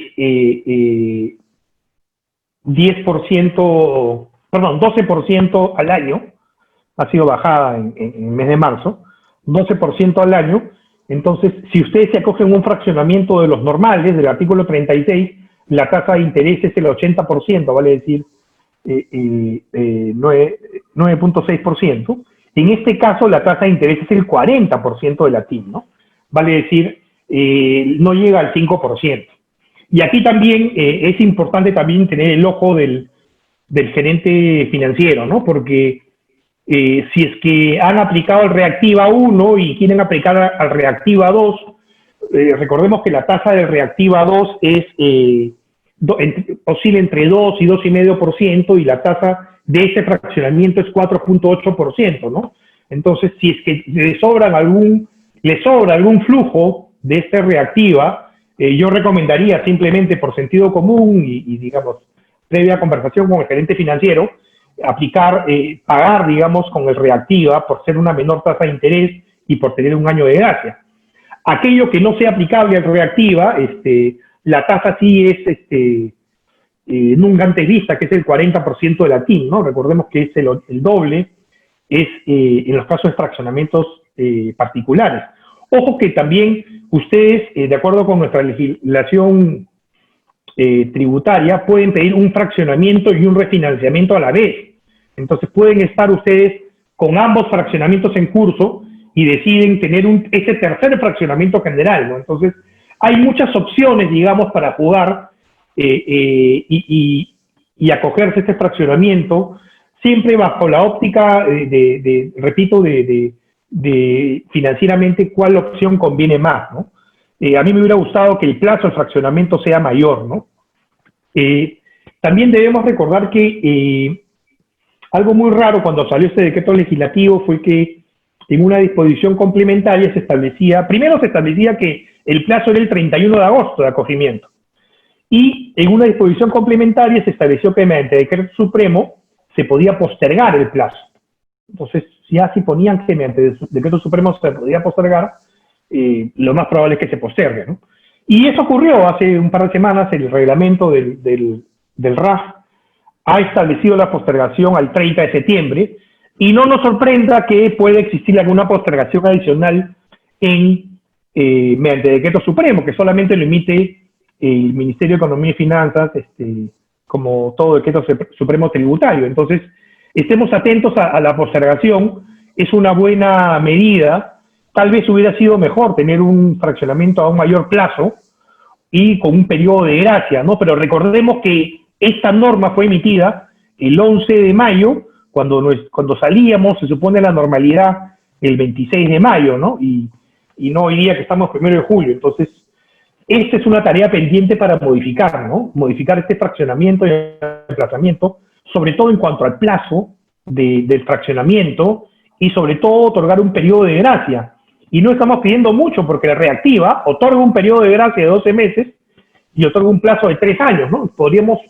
Speaker 2: 12% al año, ha sido bajada en el mes de marzo, 12% al año. Entonces, si ustedes se acogen un fraccionamiento de los normales, del artículo 36, la tasa de interés es el 80%, vale decir 9.6%. En este caso, la tasa de interés es el 40% de la TIM, ¿no? Vale decir, no llega al 5%. Y aquí también es importante también tener el ojo del gerente financiero, ¿no? Porque si es que han aplicado el Reactiva 1 y quieren aplicar al Reactiva 2, recordemos que la tasa del Reactiva 2 oscila entre 2 y 2,5% y la tasa de este fraccionamiento es 4.8%, ¿no? Entonces, si es que le sobra algún flujo de este Reactiva, yo recomendaría simplemente por sentido común y digamos, previa conversación con el gerente financiero, pagar, digamos, con el Reactiva por ser una menor tasa de interés y por tener un año de gracia. Aquello que no sea aplicable al Reactiva, la tasa sí es nunca antes vista, que es el 40% de la TIM, ¿no? Recordemos que es el doble, es en los casos de fraccionamientos particulares. Ojo que también ustedes, de acuerdo con nuestra legislación tributaria, pueden pedir un fraccionamiento y un refinanciamiento a la vez. Entonces pueden estar ustedes con ambos fraccionamientos en curso y deciden tener ese tercer fraccionamiento general, ¿no? Entonces hay muchas opciones, digamos, para jugar y acogerse a este fraccionamiento, siempre bajo la óptica, repito, de financieramente cuál opción conviene más, ¿no? A mí me hubiera gustado que el plazo del fraccionamiento sea mayor, ¿no? También debemos recordar que algo muy raro cuando salió este decreto legislativo fue que en una disposición complementaria se establecía que el plazo era el 31 de agosto de acogimiento. Y en una disposición complementaria se estableció que mediante decreto supremo se podía postergar el plazo. Entonces, ya si ponían que mediante decreto supremo se podía postergar, lo más probable es que se postergue, ¿no? Y eso ocurrió hace un par de semanas. El reglamento del RAF ha establecido la postergación al 30 de septiembre y no nos sorprenda que pueda existir alguna postergación adicional mediante decreto supremo, que solamente lo emite el Ministerio de Economía y Finanzas, como todo decreto supremo tributario. Entonces, estemos atentos a la postergación. Es una buena medida. Tal vez hubiera sido mejor tener un fraccionamiento a un mayor plazo y con un periodo de gracia, ¿no? Pero recordemos que esta norma fue emitida el 11 de mayo, cuando salíamos, se supone, la normalidad el 26 de mayo, ¿no? Y no hoy día que estamos 1 de julio. Entonces, esta es una tarea pendiente para modificar, ¿no? Modificar este fraccionamiento y emplazamiento, sobre todo en cuanto al plazo del fraccionamiento y sobre todo otorgar un periodo de gracia. Y no estamos pidiendo mucho porque la reactiva otorga un periodo de gracia de 12 meses y otorga un plazo de 3 años, ¿no? Podríamos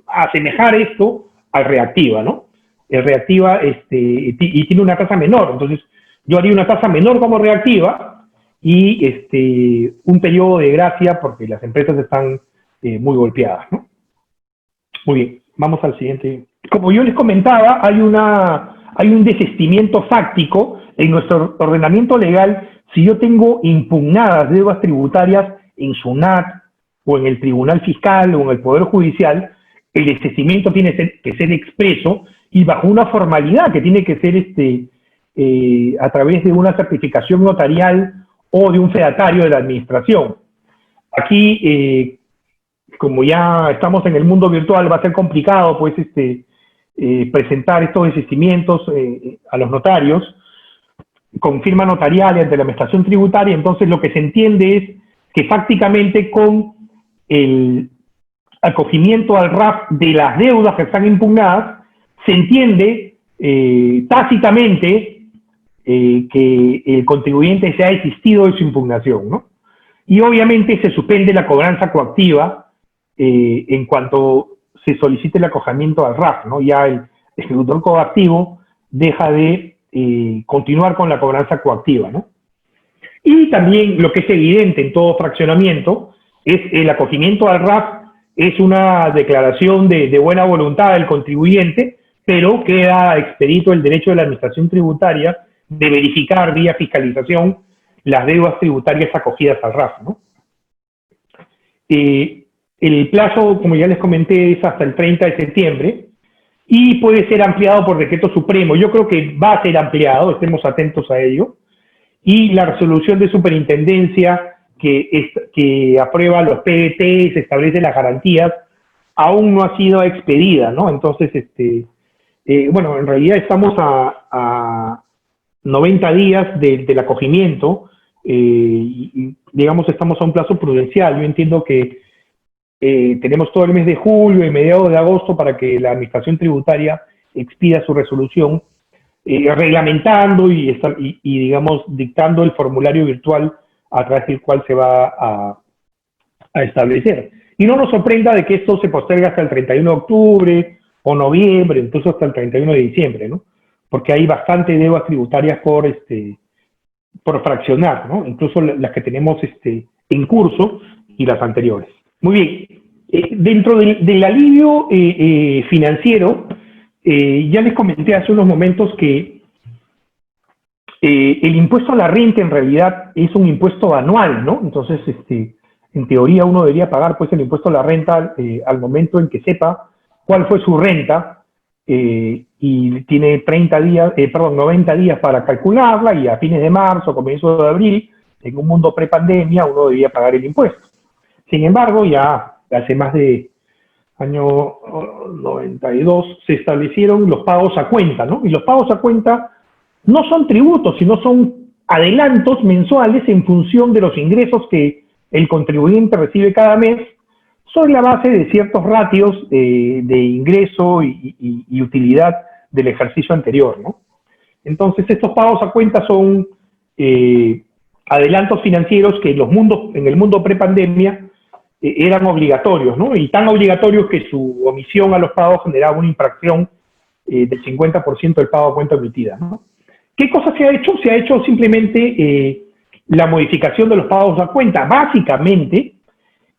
Speaker 2: asemejar esto al reactiva, ¿no? El reactiva y tiene una tasa menor, entonces yo haría una tasa menor como reactiva y un periodo de gracia porque las empresas están muy golpeadas, ¿no? Muy bien, vamos al siguiente. Como yo les comentaba, hay un desistimiento fáctico en nuestro ordenamiento legal. Si yo tengo impugnadas deudas tributarias en SUNAT o en el Tribunal Fiscal o en el Poder Judicial, el desistimiento tiene que ser expreso y bajo una formalidad que tiene que ser a través de una certificación notarial o de un fedatario de la administración. Aquí, como ya estamos en el mundo virtual, va a ser complicado pues presentar estos desistimientos a los notarios con firma notarial ante la administración tributaria. Entonces lo que se entiende es que fácticamente con el acogimiento al RAF de las deudas que están impugnadas, se entiende tácitamente que el contribuyente se ha desistido de su impugnación, ¿no? Y obviamente se suspende la cobranza coactiva en cuanto se solicite el acogimiento al RAF, ¿no? Ya el ejecutor coactivo deja de continuar con la cobranza coactiva, ¿no? Y también lo que es evidente en todo fraccionamiento es el acogimiento al RAF, es una declaración de buena voluntad del contribuyente, pero queda expedito el derecho de la administración tributaria de verificar vía fiscalización las deudas tributarias acogidas al RAF, ¿no? El plazo, como ya les comenté, es hasta el 30 de septiembre y puede ser ampliado por decreto supremo. Yo creo que va a ser ampliado, estemos atentos a ello. Y la resolución de superintendencia que aprueba los PDT, se establece las garantías, aún no ha sido expedida, ¿no? Entonces, bueno, en realidad estamos a 90 días del acogimiento y, digamos, estamos a un plazo prudencial. Yo entiendo que tenemos todo el mes de julio y mediados de agosto para que la administración tributaria expida su resolución, reglamentando y, digamos, dictando el formulario virtual a través del cual se va a establecer. Y no nos sorprenda de que esto se postergue hasta el 31 de octubre o noviembre, incluso hasta el 31 de diciembre, ¿no? Porque hay bastante deudas tributarias por fraccionar, ¿no? Incluso las que tenemos en curso y las anteriores. Muy bien. Dentro del alivio financiero, ya les comenté hace unos momentos que el impuesto a la renta en realidad es un impuesto anual, ¿no? Entonces, en teoría uno debería pagar pues el impuesto a la renta al momento en que sepa cuál fue su renta y tiene 90 días para calcularla y a fines de marzo, comienzo de abril, en un mundo prepandemia, uno debería pagar el impuesto. Sin embargo, ya hace más de año 92 se establecieron los pagos a cuenta, ¿no? Y los pagos a cuenta no son tributos, sino son adelantos mensuales en función de los ingresos que el contribuyente recibe cada mes sobre la base de ciertos ratios de ingreso y utilidad del ejercicio anterior, ¿no? Entonces, estos pagos a cuenta son adelantos financieros que en el mundo prepandemia eran obligatorios, ¿no? Y tan obligatorios que su omisión a los pagos generaba una infracción del 50% del pago a cuenta emitida, ¿no? ¿Qué cosa se ha hecho? Se ha hecho simplemente la modificación de los pagos a cuenta. Básicamente,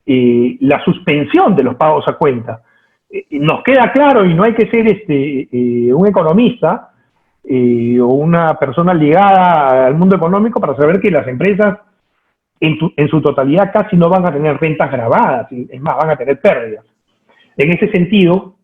Speaker 2: la suspensión de los pagos a cuenta. Nos queda claro, y no hay que ser un economista o una persona ligada al mundo económico para saber que las empresas en su totalidad casi no van a tener rentas gravadas, es más, van a tener pérdidas. En ese sentido,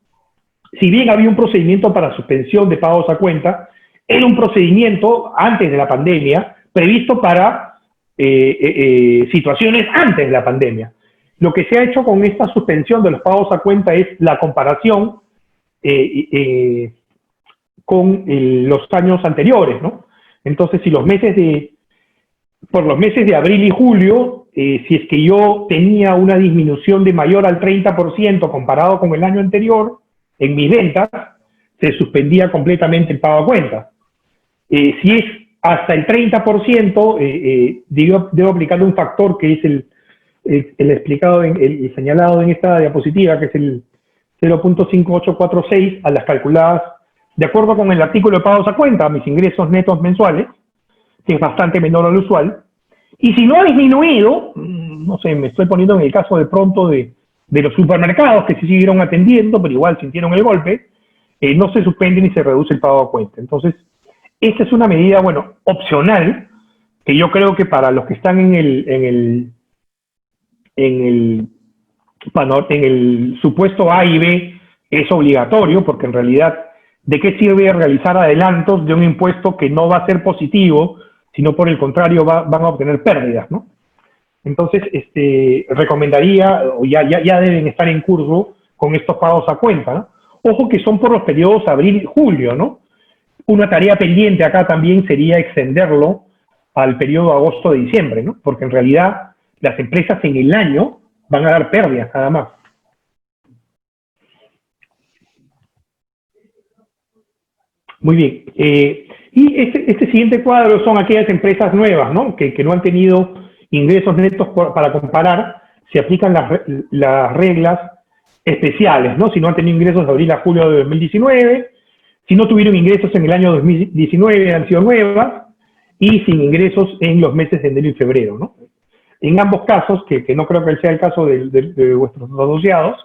Speaker 2: si bien había un procedimiento para suspensión de pagos a cuenta, era un procedimiento antes de la pandemia previsto para situaciones antes de la pandemia. Lo que se ha hecho con esta suspensión de los pagos a cuenta es la comparación con los años anteriores, ¿no? Entonces, si por los meses de abril y julio, si es que yo tenía una disminución de mayor al 30% comparado con el año anterior en mis ventas, se suspendía completamente el pago a cuenta. Si es hasta el 30%, debo aplicar un factor que es el explicado, el señalado en esta diapositiva, que es el 0.5846 a las calculadas de acuerdo con el artículo de pagos a cuenta, mis ingresos netos mensuales, que es bastante menor al usual. Y si no ha disminuido, no sé, me estoy poniendo en el caso de pronto de los supermercados que sí siguieron atendiendo, pero igual sintieron el golpe, no se suspende ni se reduce el pago a cuenta. Entonces, esa es una medida, bueno, opcional, que yo creo que para los que están en el supuesto A y B es obligatorio, porque en realidad, ¿de qué sirve realizar adelantos de un impuesto que no va a ser positivo, sino por el contrario van a obtener pérdidas, ¿no? Entonces, recomendaría, o ya deben estar en curso con estos pagos a cuenta, ¿no? Ojo que son por los periodos abril y julio, ¿no? Una tarea pendiente acá también sería extenderlo al periodo agosto-diciembre, ¿no? Porque en realidad las empresas en el año van a dar pérdidas nada más. Muy bien. Y este siguiente cuadro son aquellas empresas nuevas, ¿no? Que no han tenido ingresos netos para comparar. Se aplican las reglas especiales, ¿no? Si no han tenido ingresos de abril a julio de 2019, si no tuvieron ingresos en el año 2019 han sido nuevas, y sin ingresos en los meses de enero y febrero, ¿no? En ambos casos, que no creo que sea el caso de vuestros asociados,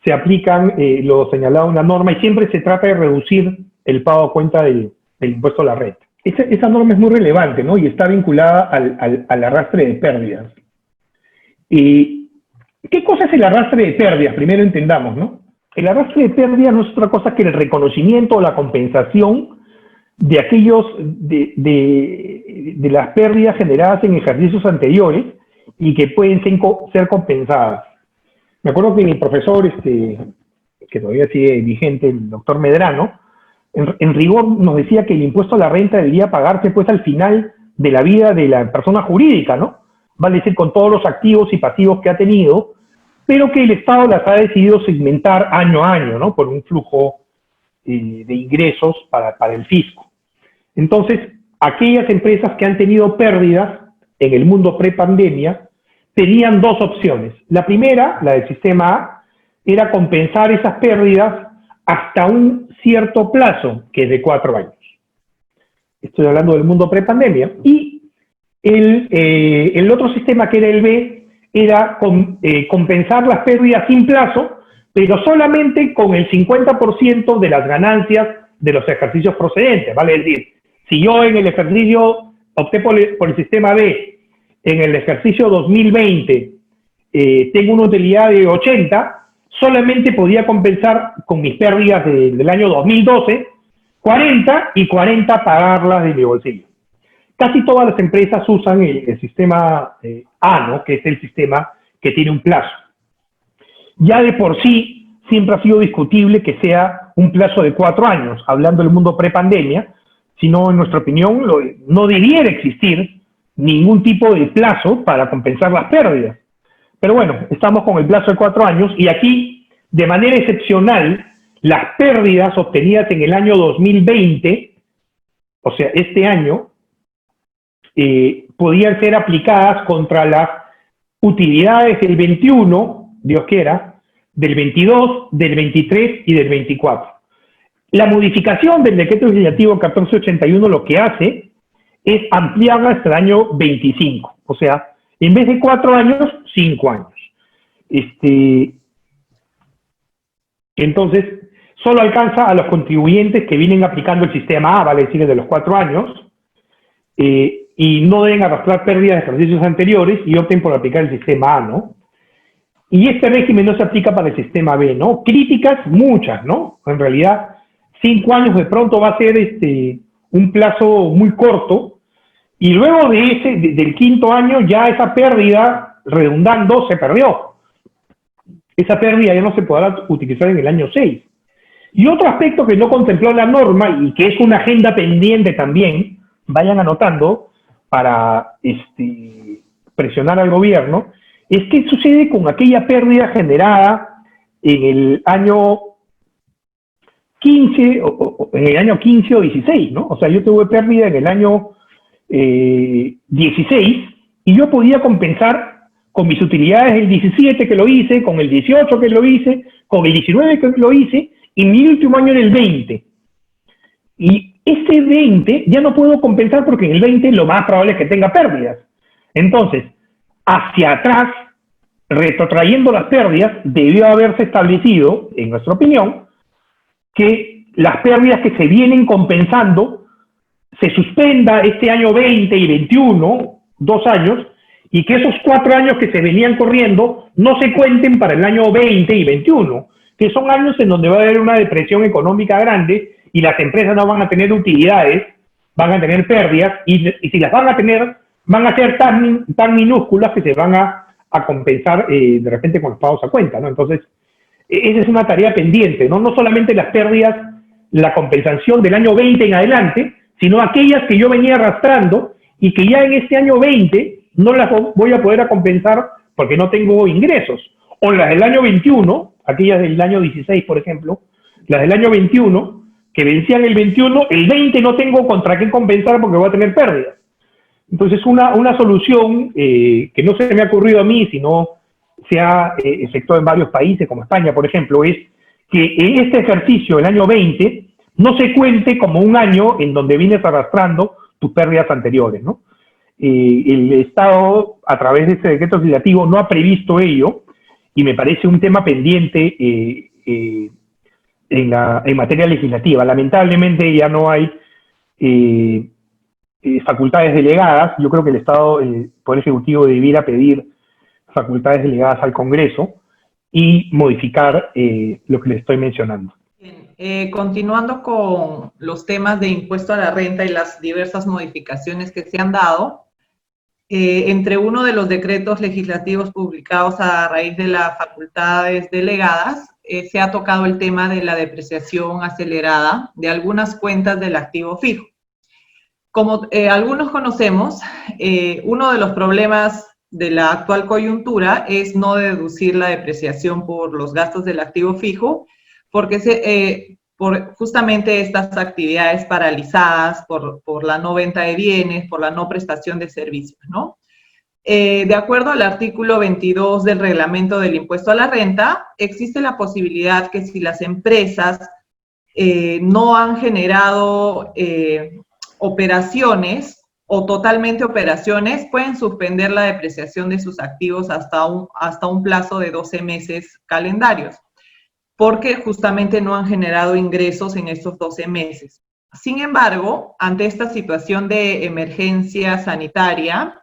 Speaker 2: se aplican lo señalado en la norma y siempre se trata de reducir el pago a cuenta del impuesto a la renta. Esa norma es muy relevante, ¿no? Y está vinculada al arrastre de pérdidas. ¿Qué cosa es el arrastre de pérdidas? Primero entendamos, ¿no? El arrastre de pérdidas no es otra cosa que el reconocimiento o la compensación de aquellos, de las pérdidas generadas en ejercicios anteriores y que pueden ser compensadas. Me acuerdo que mi profesor, que todavía sigue vigente, el doctor Medrano, en rigor nos decía que el impuesto a la renta debería pagarse pues al final de la vida de la persona jurídica, ¿no? Vale decir, con todos los activos y pasivos que ha tenido, pero que el Estado las ha decidido segmentar año a año, ¿no? Por un flujo de ingresos para el fisco. Entonces, aquellas empresas que han tenido pérdidas en el mundo prepandemia tenían dos opciones. La primera, la del sistema A, era compensar esas pérdidas hasta un cierto plazo, que es de 4 años. Estoy hablando del mundo prepandemia. Y el otro sistema, que era el B, era compensar las pérdidas sin plazo, pero solamente con el 50% de las ganancias de los ejercicios procedentes. Vale decir, si yo en el ejercicio opté por el sistema B, en el ejercicio 2020 tengo una utilidad de 80, solamente podía compensar con mis pérdidas del año 2012, 40 y 40 pagarlas de mi bolsillo. Casi todas las empresas usan el sistema A, ¿no? Que es el sistema que tiene un plazo. Ya de por sí, siempre ha sido discutible que sea un plazo de 4 años, hablando del mundo prepandemia, sino en nuestra opinión no debiera existir ningún tipo de plazo para compensar las pérdidas. Pero bueno, estamos con el plazo de 4 años y aquí, de manera excepcional, las pérdidas obtenidas en el año 2020, o sea, este año, podían ser aplicadas contra las utilidades del 21, Dios quiera, del 22, del 23 y del 24. La modificación del decreto legislativo 1481 lo que hace es ampliarla hasta el año 25, o sea, en vez de 4 años, 5 años. Entonces, solo alcanza a los contribuyentes que vienen aplicando el sistema A, vale decir, de los 4 años, y no deben arrastrar pérdidas de ejercicios anteriores y opten por aplicar el sistema A, ¿no? Y este régimen no se aplica para el sistema B, ¿no? Críticas, muchas, ¿no? En realidad, 5 años de pronto va a ser un plazo muy corto, y luego del 5.º año ya esa pérdida, redundando, se perdió. Esa pérdida ya no se podrá utilizar en el año 6. Y otro aspecto que no contempló la norma y que es una agenda pendiente también, vayan anotando para presionar al gobierno, es qué sucede con aquella pérdida generada en el año 15 o en el año 15 o 16, ¿no? O sea, yo tuve pérdida en el año 16 y yo podía compensar con mis utilidades el 17 que lo hice, con el 18 que lo hice, con el 19 que lo hice y mi último año en el 20. Y ese 20 ya no puedo compensar porque en el 20 lo más probable es que tenga pérdidas. Entonces, hacia atrás, retrotrayendo las pérdidas, debió haberse establecido, en nuestra opinión, que las pérdidas que se vienen compensando se suspenda este año 20 y 21, 2 años, y que esos 4 años que se venían corriendo no se cuenten para el año 20 y 21, que son años en donde va a haber una depresión económica grande y las empresas no van a tener utilidades, van a tener pérdidas, y si las van a tener, van a ser tan minúsculas que se van a compensar de repente con los pagos a cuenta, ¿no? Entonces, esa es una tarea pendiente, ¿no? No solamente las pérdidas, la compensación del año 20 en adelante, sino aquellas que yo venía arrastrando y que ya en este año 20 no las voy a poder compensar porque no tengo ingresos. O las del año 21, aquellas del año 16, por ejemplo, las del año 21, que vencían el 21, el 20 no tengo contra qué compensar porque voy a tener pérdidas. Entonces, una solución que no se me ha ocurrido a mí, sino se ha efectuado en varios países, como España, por ejemplo, es que en este ejercicio, el año 20, no se cuente como un año en donde vienes arrastrando tus pérdidas anteriores, ¿no? El Estado, a través de este decreto legislativo, no ha previsto ello, y me parece un tema pendiente en materia legislativa. Lamentablemente ya no hay facultades delegadas. Yo creo que el Estado, el Poder Ejecutivo, debiera pedir facultades delegadas al Congreso y modificar lo que les estoy mencionando.
Speaker 3: Bien, continuando con los temas de impuesto a la renta y las diversas modificaciones que se han dado, entre uno de los decretos legislativos publicados a raíz de las facultades delegadas, se ha tocado el tema de la depreciación acelerada de algunas cuentas del activo fijo. Como algunos conocemos, uno de los problemas de la actual coyuntura es no deducir la depreciación por los gastos del activo fijo, porque por justamente estas actividades paralizadas por la no venta de bienes, por la no prestación de servicios, ¿no? De acuerdo al artículo 22 del reglamento del impuesto a la renta, existe la posibilidad que si las empresas no han generado operaciones o totalmente operaciones, pueden suspender la depreciación de sus activos hasta un plazo de 12 meses calendarios, porque justamente no han generado ingresos en estos 12 meses. Sin embargo, ante esta situación de emergencia sanitaria,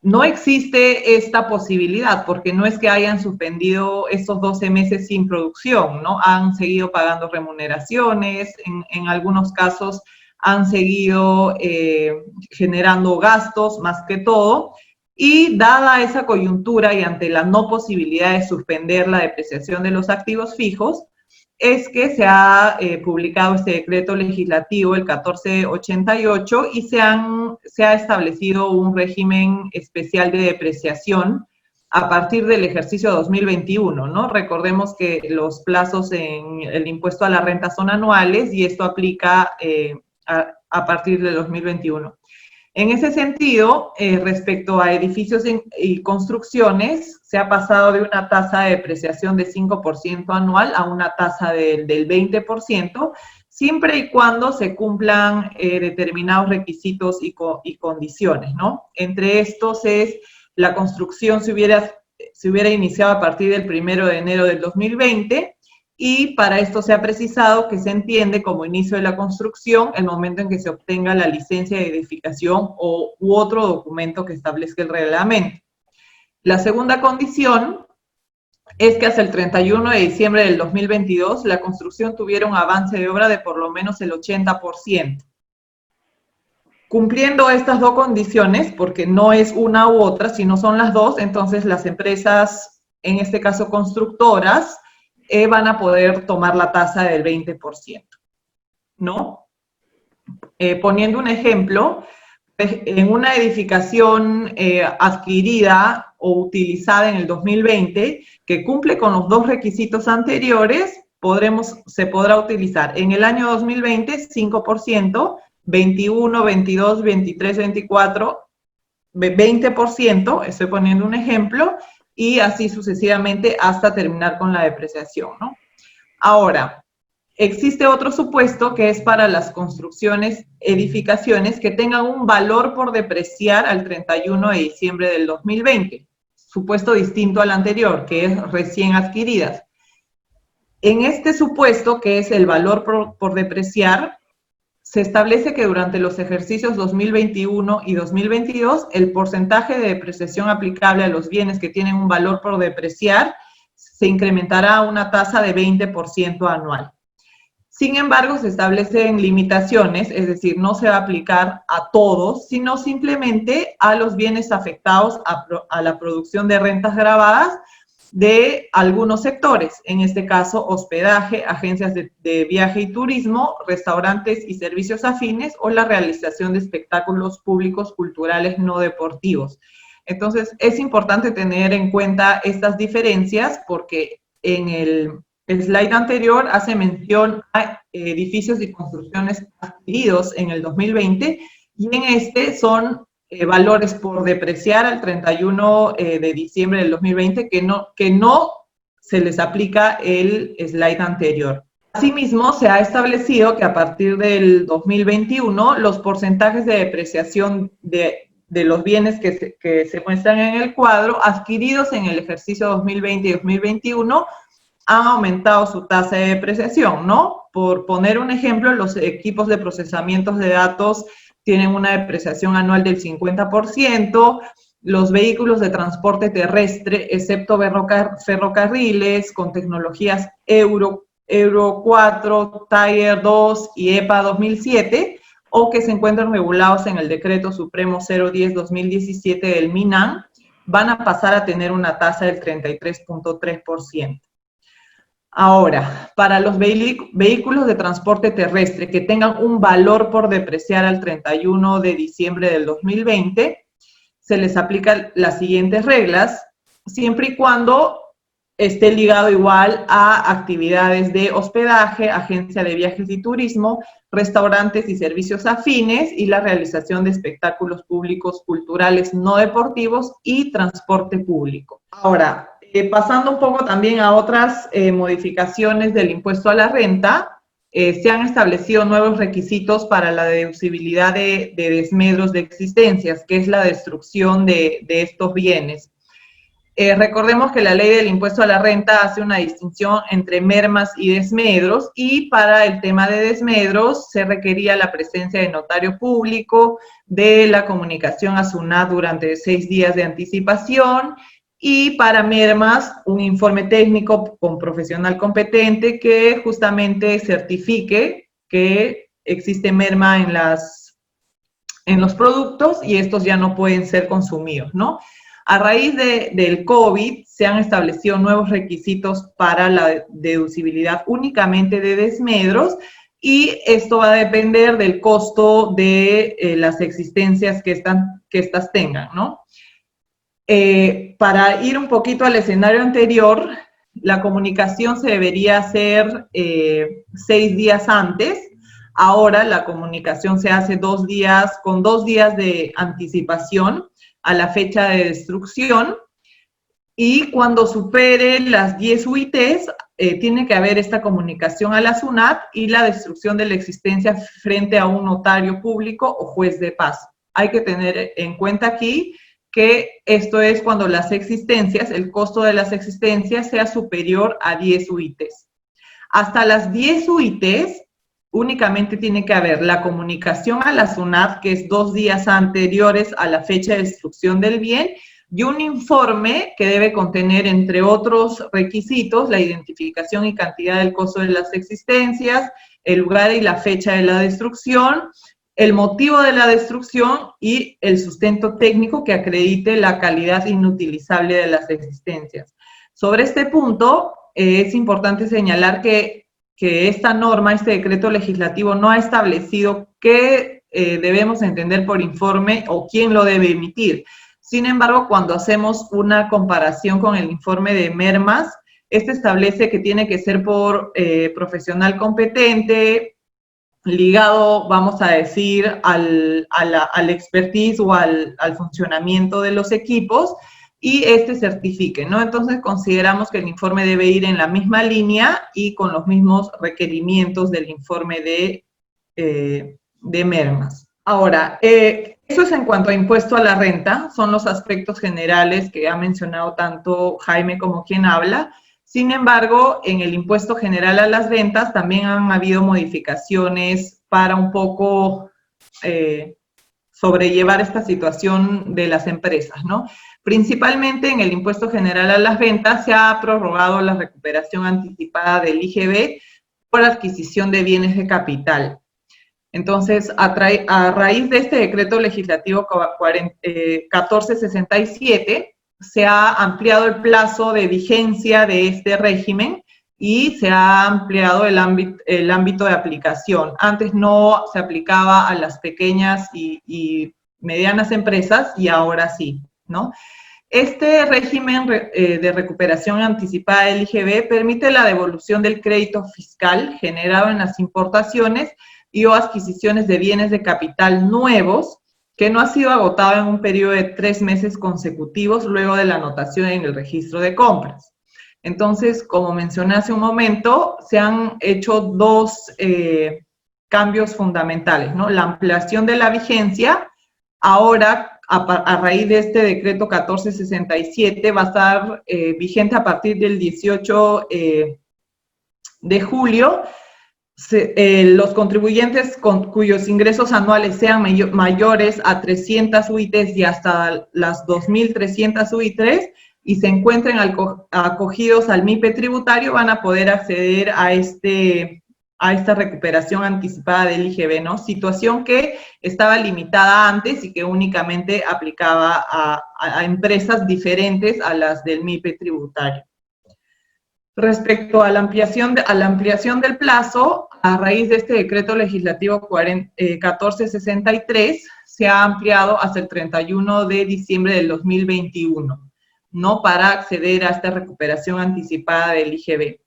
Speaker 3: no existe esta posibilidad, porque no es que hayan suspendido estos 12 meses sin producción, ¿no? Han seguido pagando remuneraciones, en algunos casos han seguido generando gastos más que todo, y dada esa coyuntura y ante la no posibilidad de suspender la depreciación de los activos fijos, es que se ha publicado este decreto legislativo, el 1488, y se ha establecido un régimen especial de depreciación a partir del ejercicio 2021, ¿no? Recordemos que los plazos en el impuesto a la renta son anuales y esto aplica a partir de 2021. En ese sentido, respecto a edificios y construcciones, se ha pasado de una tasa de depreciación de 5% anual a una tasa del 20%, siempre y cuando se cumplan determinados requisitos y condiciones, ¿no? Entre estos es la construcción se hubiera iniciado a partir del 1 de enero del 2020, y para esto se ha precisado que se entiende como inicio de la construcción el momento en que se obtenga la licencia de edificación u otro documento que establezca el reglamento. La segunda condición es que hasta el 31 de diciembre del 2022 la construcción tuviera un avance de obra de por lo menos el 80%. Cumpliendo estas dos condiciones, porque no es una u otra, sino son las dos, entonces las empresas, en este caso constructoras, van a poder tomar la tasa del 20%, ¿no? Poniendo un ejemplo, en una edificación adquirida o utilizada en el 2020, que cumple con los dos requisitos anteriores, se podrá utilizar en el año 2020 5%, 21, 22, 23, 24, 20%, estoy poniendo un ejemplo, y así sucesivamente hasta terminar con la depreciación, ¿no? Ahora, existe otro supuesto que es para las construcciones, edificaciones que tengan un valor por depreciar al 31 de diciembre del 2020, supuesto distinto al anterior, que es recién adquiridas. En este supuesto, que es el valor por depreciar, se establece que durante los ejercicios 2021 y 2022, el porcentaje de depreciación aplicable a los bienes que tienen un valor por depreciar se incrementará a una tasa de 20% anual. Sin embargo, se establecen limitaciones, es decir, no se va a aplicar a todos, sino simplemente a los bienes afectados a la producción de rentas gravadas de algunos sectores, en este caso hospedaje, agencias de viaje y turismo, restaurantes y servicios afines o la realización de espectáculos públicos culturales no deportivos. Entonces, es importante tener en cuenta estas diferencias porque en el slide anterior hace mención a edificios y construcciones adquiridos en el 2020 y en este son valores por depreciar al 31 de diciembre del 2020 que no se les aplica el slide anterior. Asimismo, se ha establecido que a partir del 2021 los porcentajes de depreciación de los bienes que se muestran en el cuadro adquiridos en el ejercicio 2020 y 2021 han aumentado su tasa de depreciación, ¿no? Por poner un ejemplo, los equipos de procesamiento de datos tienen una depreciación anual del 50%, los vehículos de transporte terrestre, excepto ferrocarriles, con tecnologías Euro 4, Tier 2 y EPA 2007, o que se encuentran regulados en el Decreto Supremo 010-2017 del MINAN, van a pasar a tener una tasa del 33.3%. Ahora, para los vehículos de transporte terrestre que tengan un valor por depreciar al 31 de diciembre del 2020, se les aplican las siguientes reglas, siempre y cuando esté ligado igual a actividades de hospedaje, agencia de viajes y turismo, restaurantes y servicios afines y la realización de espectáculos públicos culturales no deportivos y transporte público. Ahora, pasando un poco también a otras modificaciones del impuesto a la renta, se han establecido nuevos requisitos para la deducibilidad de desmedros de existencias, que es la destrucción de estos bienes. Recordemos que la ley del impuesto a la renta hace una distinción entre mermas y desmedros, y para el tema de desmedros se requería la presencia de notario público, de la comunicación a SUNAT durante 6 días de anticipación, y para mermas, un informe técnico con profesional competente que justamente certifique que existe merma en los productos y estos ya no pueden ser consumidos, ¿no? A raíz del COVID se han establecido nuevos requisitos para la deducibilidad únicamente de desmedros y esto va a depender del costo de las existencias que estas tengan, ¿no? Para ir un poquito al escenario anterior, la comunicación se debería hacer 6 días antes. Ahora la comunicación se hace con 2 días de anticipación a la fecha de destrucción. Y cuando supere las 10 UITs, tiene que haber esta comunicación a la SUNAT y la destrucción de la existencia frente a un notario público o juez de paz. Hay que tener en cuenta aquí que esto es cuando las existencias, el costo de las existencias sea superior a 10 UITs. Hasta las 10 UITs únicamente tiene que haber la comunicación a la SUNAT, que es 2 días anteriores a la fecha de destrucción del bien, y un informe que debe contener, entre otros requisitos, la identificación y cantidad del costo de las existencias, el lugar y la fecha de la destrucción, el motivo de la destrucción y el sustento técnico que acredite la calidad inutilizable de las existencias. Sobre este punto, es importante señalar que esta norma, este decreto legislativo, no ha establecido qué debemos entender por informe o quién lo debe emitir. Sin embargo, cuando hacemos una comparación con el informe de mermas, este establece que tiene que ser por profesional competente, ligado, vamos a decir, al expertise o al funcionamiento de los equipos, y este certifique, ¿no? Entonces consideramos que el informe debe ir en la misma línea y con los mismos requerimientos del informe de mermas. Ahora, eso es en cuanto a impuesto a la renta, son los aspectos generales que ha mencionado tanto Jaime como quien habla. Sin embargo, en el impuesto general a las ventas también han habido modificaciones para un poco sobrellevar esta situación de las empresas, ¿no? Principalmente en el impuesto general a las ventas se ha prorrogado la recuperación anticipada del IGB por adquisición de bienes de capital. Entonces, a raíz de este decreto legislativo 1467, se ha ampliado el plazo de vigencia de este régimen y se ha ampliado el ámbito de aplicación. Antes no se aplicaba a las pequeñas y medianas empresas y ahora sí, ¿no? Este régimen de recuperación anticipada del IGB permite la devolución del crédito fiscal generado en las importaciones y o adquisiciones de bienes de capital nuevos que no ha sido agotado en un periodo de 3 meses consecutivos luego de la anotación en el registro de compras. Entonces, como mencioné hace un momento, se han hecho dos cambios fundamentales, ¿no? La ampliación de la vigencia, ahora, a raíz de este decreto 1467, va a estar vigente a partir del 18 de julio, los contribuyentes cuyos ingresos anuales sean mayores a 300 UITs y hasta las 2.300 UITs y se encuentren acogidos al MIPE tributario van a poder acceder a esta recuperación anticipada del IGB, ¿no? Situación que estaba limitada antes y que únicamente aplicaba a empresas diferentes a las del MIPE tributario. Respecto a la ampliación del plazo, a raíz de este decreto legislativo 1463, se ha ampliado hasta el 31 de diciembre del 2021, ¿no? Para acceder a esta recuperación anticipada del IGB.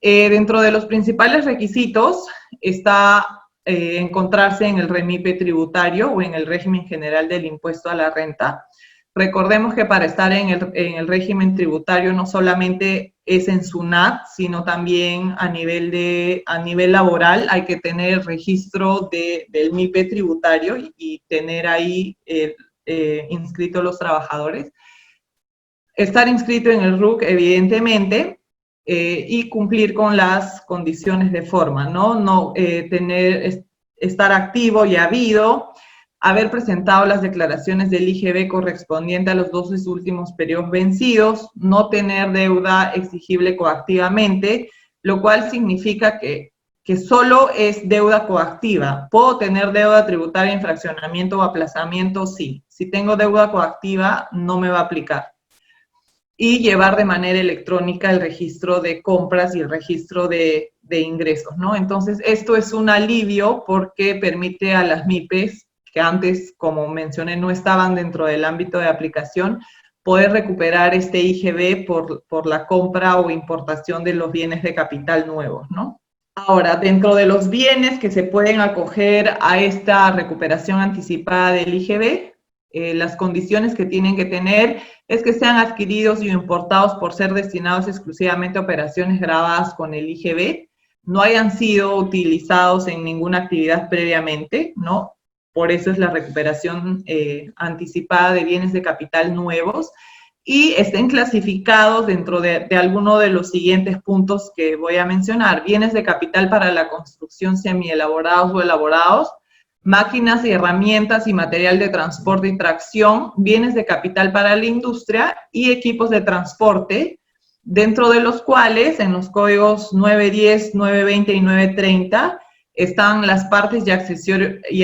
Speaker 3: Dentro de los principales requisitos está encontrarse en el REMIPE tributario o en el régimen general del impuesto a la renta. Recordemos que para estar en el régimen tributario no solamente es en SUNAT, sino también a nivel laboral hay que tener registro del MIPE tributario y tener ahí inscritos los trabajadores. Estar inscrito en el RUC, evidentemente, y cumplir con las condiciones de forma, ¿no? Estar activo y habido, haber presentado las declaraciones del IGB correspondiente a los 12 últimos periodos vencidos, no tener deuda exigible coactivamente, lo cual significa que solo es deuda coactiva. ¿Puedo tener deuda tributaria, infraccionamiento o aplazamiento? Sí. Si tengo deuda coactiva, no me va a aplicar. Y llevar de manera electrónica el registro de compras y el registro de ingresos, ¿no? Entonces, esto es un alivio porque permite a las MIPES que antes, como mencioné, no estaban dentro del ámbito de aplicación, poder recuperar este IGB por la compra o importación de los bienes de capital nuevos, ¿no? Ahora, dentro de los bienes que se pueden acoger a esta recuperación anticipada del IGB, las condiciones que tienen que tener es que sean adquiridos y importados por ser destinados exclusivamente a operaciones grabadas con el IGB, no hayan sido utilizados en ninguna actividad previamente, ¿no? Por eso es la recuperación anticipada de bienes de capital nuevos, y estén clasificados dentro de alguno de los siguientes puntos que voy a mencionar. Bienes de capital para la construcción semielaborados o elaborados, máquinas y herramientas y material de transporte y tracción, bienes de capital para la industria y equipos de transporte, dentro de los cuales en los códigos 910, 920 y 930 están las partes y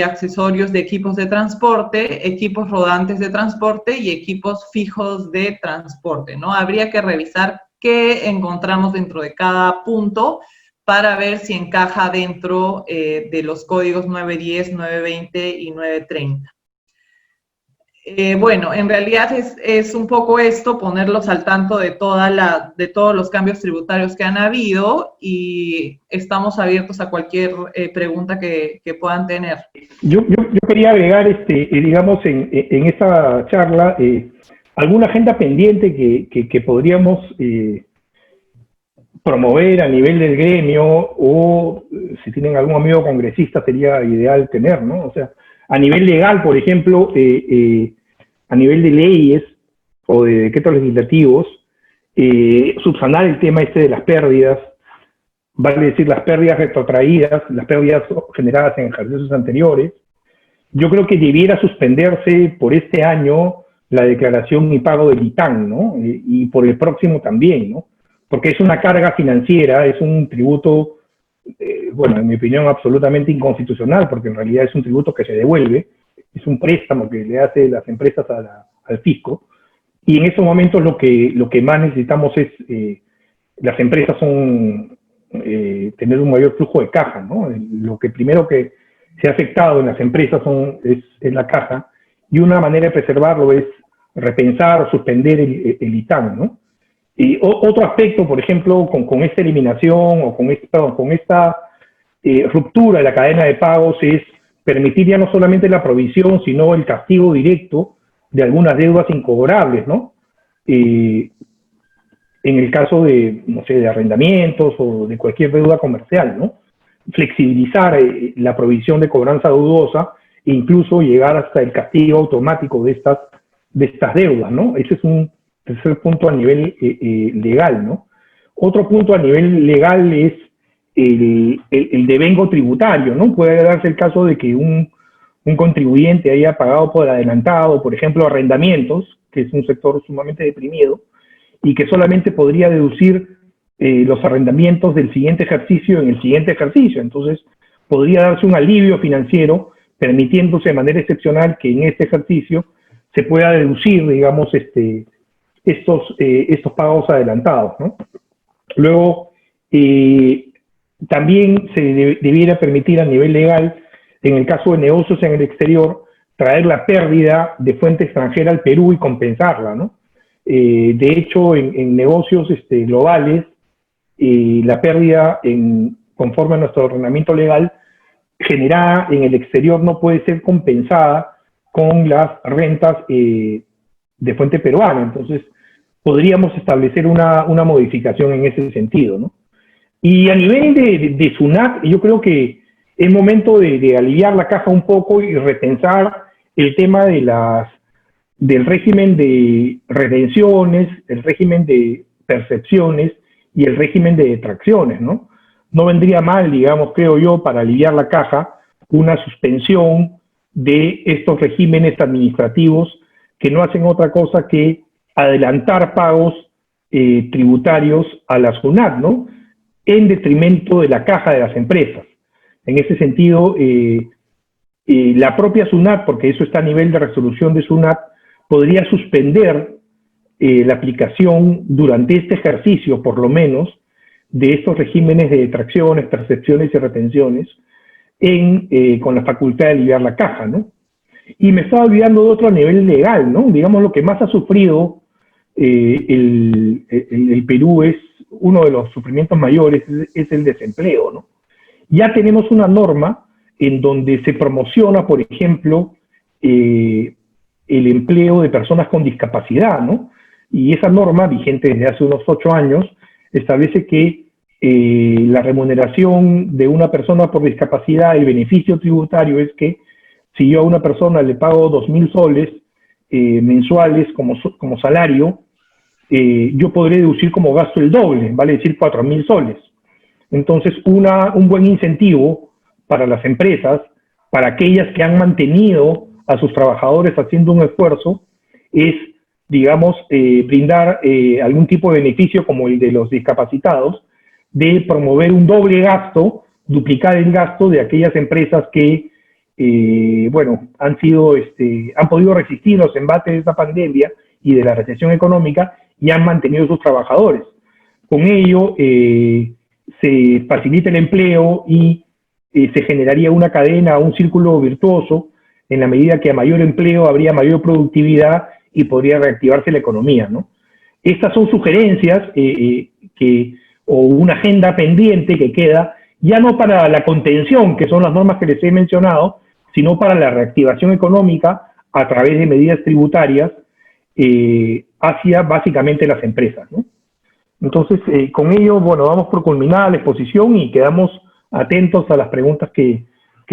Speaker 3: accesorios de equipos de transporte, equipos rodantes de transporte y equipos fijos de transporte, ¿no? Habría que revisar qué encontramos dentro de cada punto para ver si encaja dentro de los códigos 910, 920 y 930. Bueno, en realidad es un poco esto, ponerlos al tanto de todos los cambios tributarios que han habido, y estamos abiertos a cualquier pregunta que puedan tener.
Speaker 2: Yo quería agregar, digamos, en esta charla, alguna agenda pendiente que podríamos promover a nivel del gremio, o si tienen algún amigo congresista sería ideal tener, ¿no? O sea, a nivel legal, por ejemplo, a nivel de leyes o de decretos legislativos, subsanar el tema de las pérdidas, vale decir las pérdidas retrotraídas, las pérdidas generadas en ejercicios anteriores. Yo creo que debiera suspenderse por este año la declaración y pago del ITAN, ¿no? Y por el próximo también, ¿no? Porque es una carga financiera, es un tributo, bueno, en mi opinión, absolutamente inconstitucional, porque en realidad es un tributo que se devuelve, es un préstamo que le hace las empresas al fisco, y en estos momentos lo que más necesitamos es, las empresas son, tener un mayor flujo de caja, ¿no? Lo que primero que se ha afectado en las empresas es la caja, y una manera de preservarlo es repensar o suspender el ITAN, ¿no? Y otro aspecto, por ejemplo, con esta eliminación o con esta ruptura de la cadena de pagos, es permitir ya no solamente la provisión, sino el castigo directo de algunas deudas incobrables, ¿no? En el caso de, no sé, de arrendamientos o de cualquier deuda comercial, ¿no? Flexibilizar la provisión de cobranza dudosa e incluso llegar hasta el castigo automático de estas deudas, ¿no? Ese es un tercer punto a nivel legal, ¿no? Otro punto a nivel legal es el devengo tributario, ¿no? Puede darse el caso de que un contribuyente haya pagado por adelantado, por ejemplo, arrendamientos, que es un sector sumamente deprimido, y que solamente podría deducir los arrendamientos del siguiente ejercicio en el siguiente ejercicio. Entonces, podría darse un alivio financiero, permitiéndose de manera excepcional que en este ejercicio se pueda deducir, digamos, estos pagos adelantados, ¿no? Luego, también se debiera permitir a nivel legal, en el caso de negocios en el exterior, traer la pérdida de fuente extranjera al Perú y compensarla, ¿no? De hecho, en negocios globales, la pérdida, conforme a nuestro ordenamiento legal, generada en el exterior no puede ser compensada con las rentas de fuente peruana. Entonces, podríamos establecer una modificación en ese sentido, ¿no? Y a nivel de SUNAT, yo creo que es momento de aliviar la caja un poco y repensar el tema del régimen de retenciones, el régimen de percepciones y el régimen de detracciones, ¿no? No vendría mal, digamos, creo yo, para aliviar la caja, una suspensión de estos regímenes administrativos que no hacen otra cosa que adelantar pagos tributarios a la SUNAT, ¿no? En detrimento de la caja de las empresas. En ese sentido, la propia SUNAT, porque eso está a nivel de resolución de SUNAT, podría suspender la aplicación durante este ejercicio, por lo menos, de estos regímenes de detracciones, percepciones y retenciones con la facultad de aliviar la caja, ¿no? Y me estaba olvidando de otro a nivel legal, ¿no? Digamos, lo que más ha sufrido el Perú es, uno de los sufrimientos mayores es el desempleo, ¿no? Ya tenemos una norma en donde se promociona, por ejemplo, el empleo de personas con discapacidad, ¿no? Y esa norma, vigente desde hace unos 8 años, establece que la remuneración de una persona por discapacidad, el beneficio tributario es que si yo a una persona le pago 2.000 soles mensuales como salario, yo podré deducir como gasto el doble, vale decir 4.000 soles. Entonces, un buen incentivo para las empresas, para aquellas que han mantenido a sus trabajadores haciendo un esfuerzo, es, digamos, brindar algún tipo de beneficio como el de los discapacitados, de promover un doble gasto, duplicar el gasto de aquellas empresas que, bueno, han podido resistir los embates de esta pandemia y de la recesión económica y han mantenido sus trabajadores. Con ello, se facilita el empleo y se generaría una cadena, un círculo virtuoso, en la medida que a mayor empleo habría mayor productividad y podría reactivarse la economía, ¿no? Estas son sugerencias o una agenda pendiente que queda, ya no para la contención, que son las normas que les he mencionado, sino para la reactivación económica a través de medidas tributarias hacia básicamente las empresas, ¿no? Entonces, con ello, bueno, vamos por culminada la exposición y quedamos atentos a las preguntas que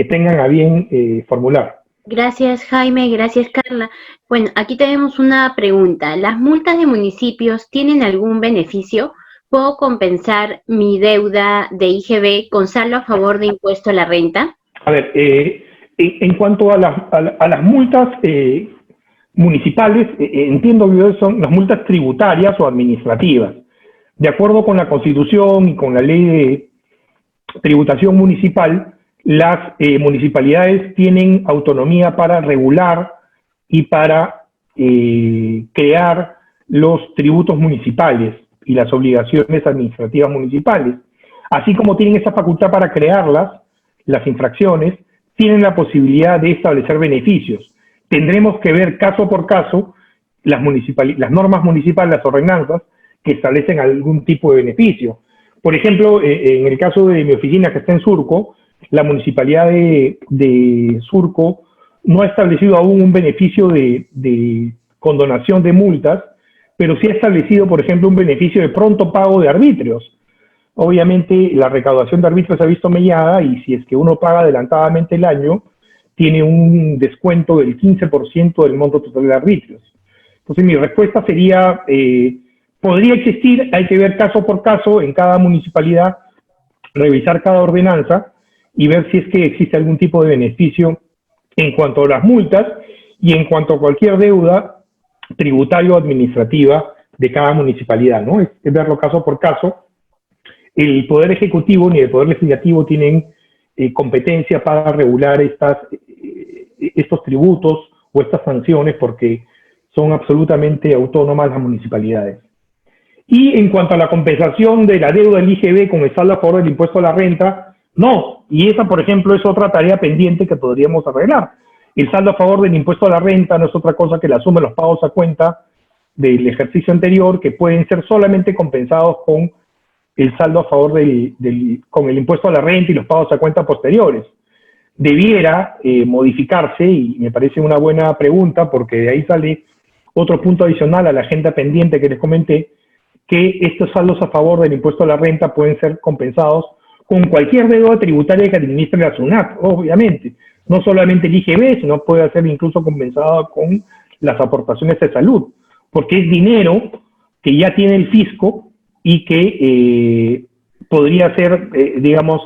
Speaker 2: tengan a bien formular.
Speaker 1: Gracias, Jaime. Gracias, Carla. Bueno, aquí tenemos una pregunta. ¿Las multas de municipios tienen algún beneficio? ¿Puedo compensar mi deuda de IGB con saldo a favor de impuesto a la renta?
Speaker 2: A ver, en cuanto a las multas municipales, entiendo que son las multas tributarias o administrativas. De acuerdo con la Constitución y con la Ley de Tributación Municipal, las municipalidades tienen autonomía para regular y para crear los tributos municipales y las obligaciones administrativas municipales. Así como tienen esa facultad para crearlas, las infracciones, tienen la posibilidad de establecer beneficios. Tendremos que ver caso por caso las normas municipales, las ordenanzas, que establecen algún tipo de beneficio. Por ejemplo, en el caso de mi oficina que está en Surco, la municipalidad de Surco no ha establecido aún un beneficio de condonación de multas, pero sí ha establecido, por ejemplo, un beneficio de pronto pago de arbitrios. Obviamente, la recaudación de arbitrios se ha visto mellada y si es que uno paga adelantadamente el año, tiene un descuento del 15% del monto total de arbitrios. Entonces, mi respuesta sería, podría existir, hay que ver caso por caso en cada municipalidad, revisar cada ordenanza y ver si es que existe algún tipo de beneficio en cuanto a las multas y en cuanto a cualquier deuda tributaria o administrativa de cada municipalidad, ¿no? Es verlo caso por caso. El Poder Ejecutivo ni el Poder Legislativo tienen competencia para regular estos tributos o estas sanciones porque son absolutamente autónomas las municipalidades. Y en cuanto a la compensación de la deuda del IGB con el saldo a favor del impuesto a la renta, no. Y esa, por ejemplo, es otra tarea pendiente que podríamos arreglar. El saldo a favor del impuesto a la renta no es otra cosa que la suma de los pagos a cuenta del ejercicio anterior, que pueden ser solamente compensados con el saldo a favor con el impuesto a la renta y los pagos a cuenta posteriores. Debiera modificarse, y me parece una buena pregunta, porque de ahí sale otro punto adicional a la agenda pendiente que les comenté, que estos saldos a favor del impuesto a la renta pueden ser compensados con cualquier deuda tributaria que administre la SUNAT, obviamente. No solamente el IGB, sino puede ser incluso compensado con las aportaciones de salud, porque es dinero que ya tiene el fisco y que podría ser, digamos,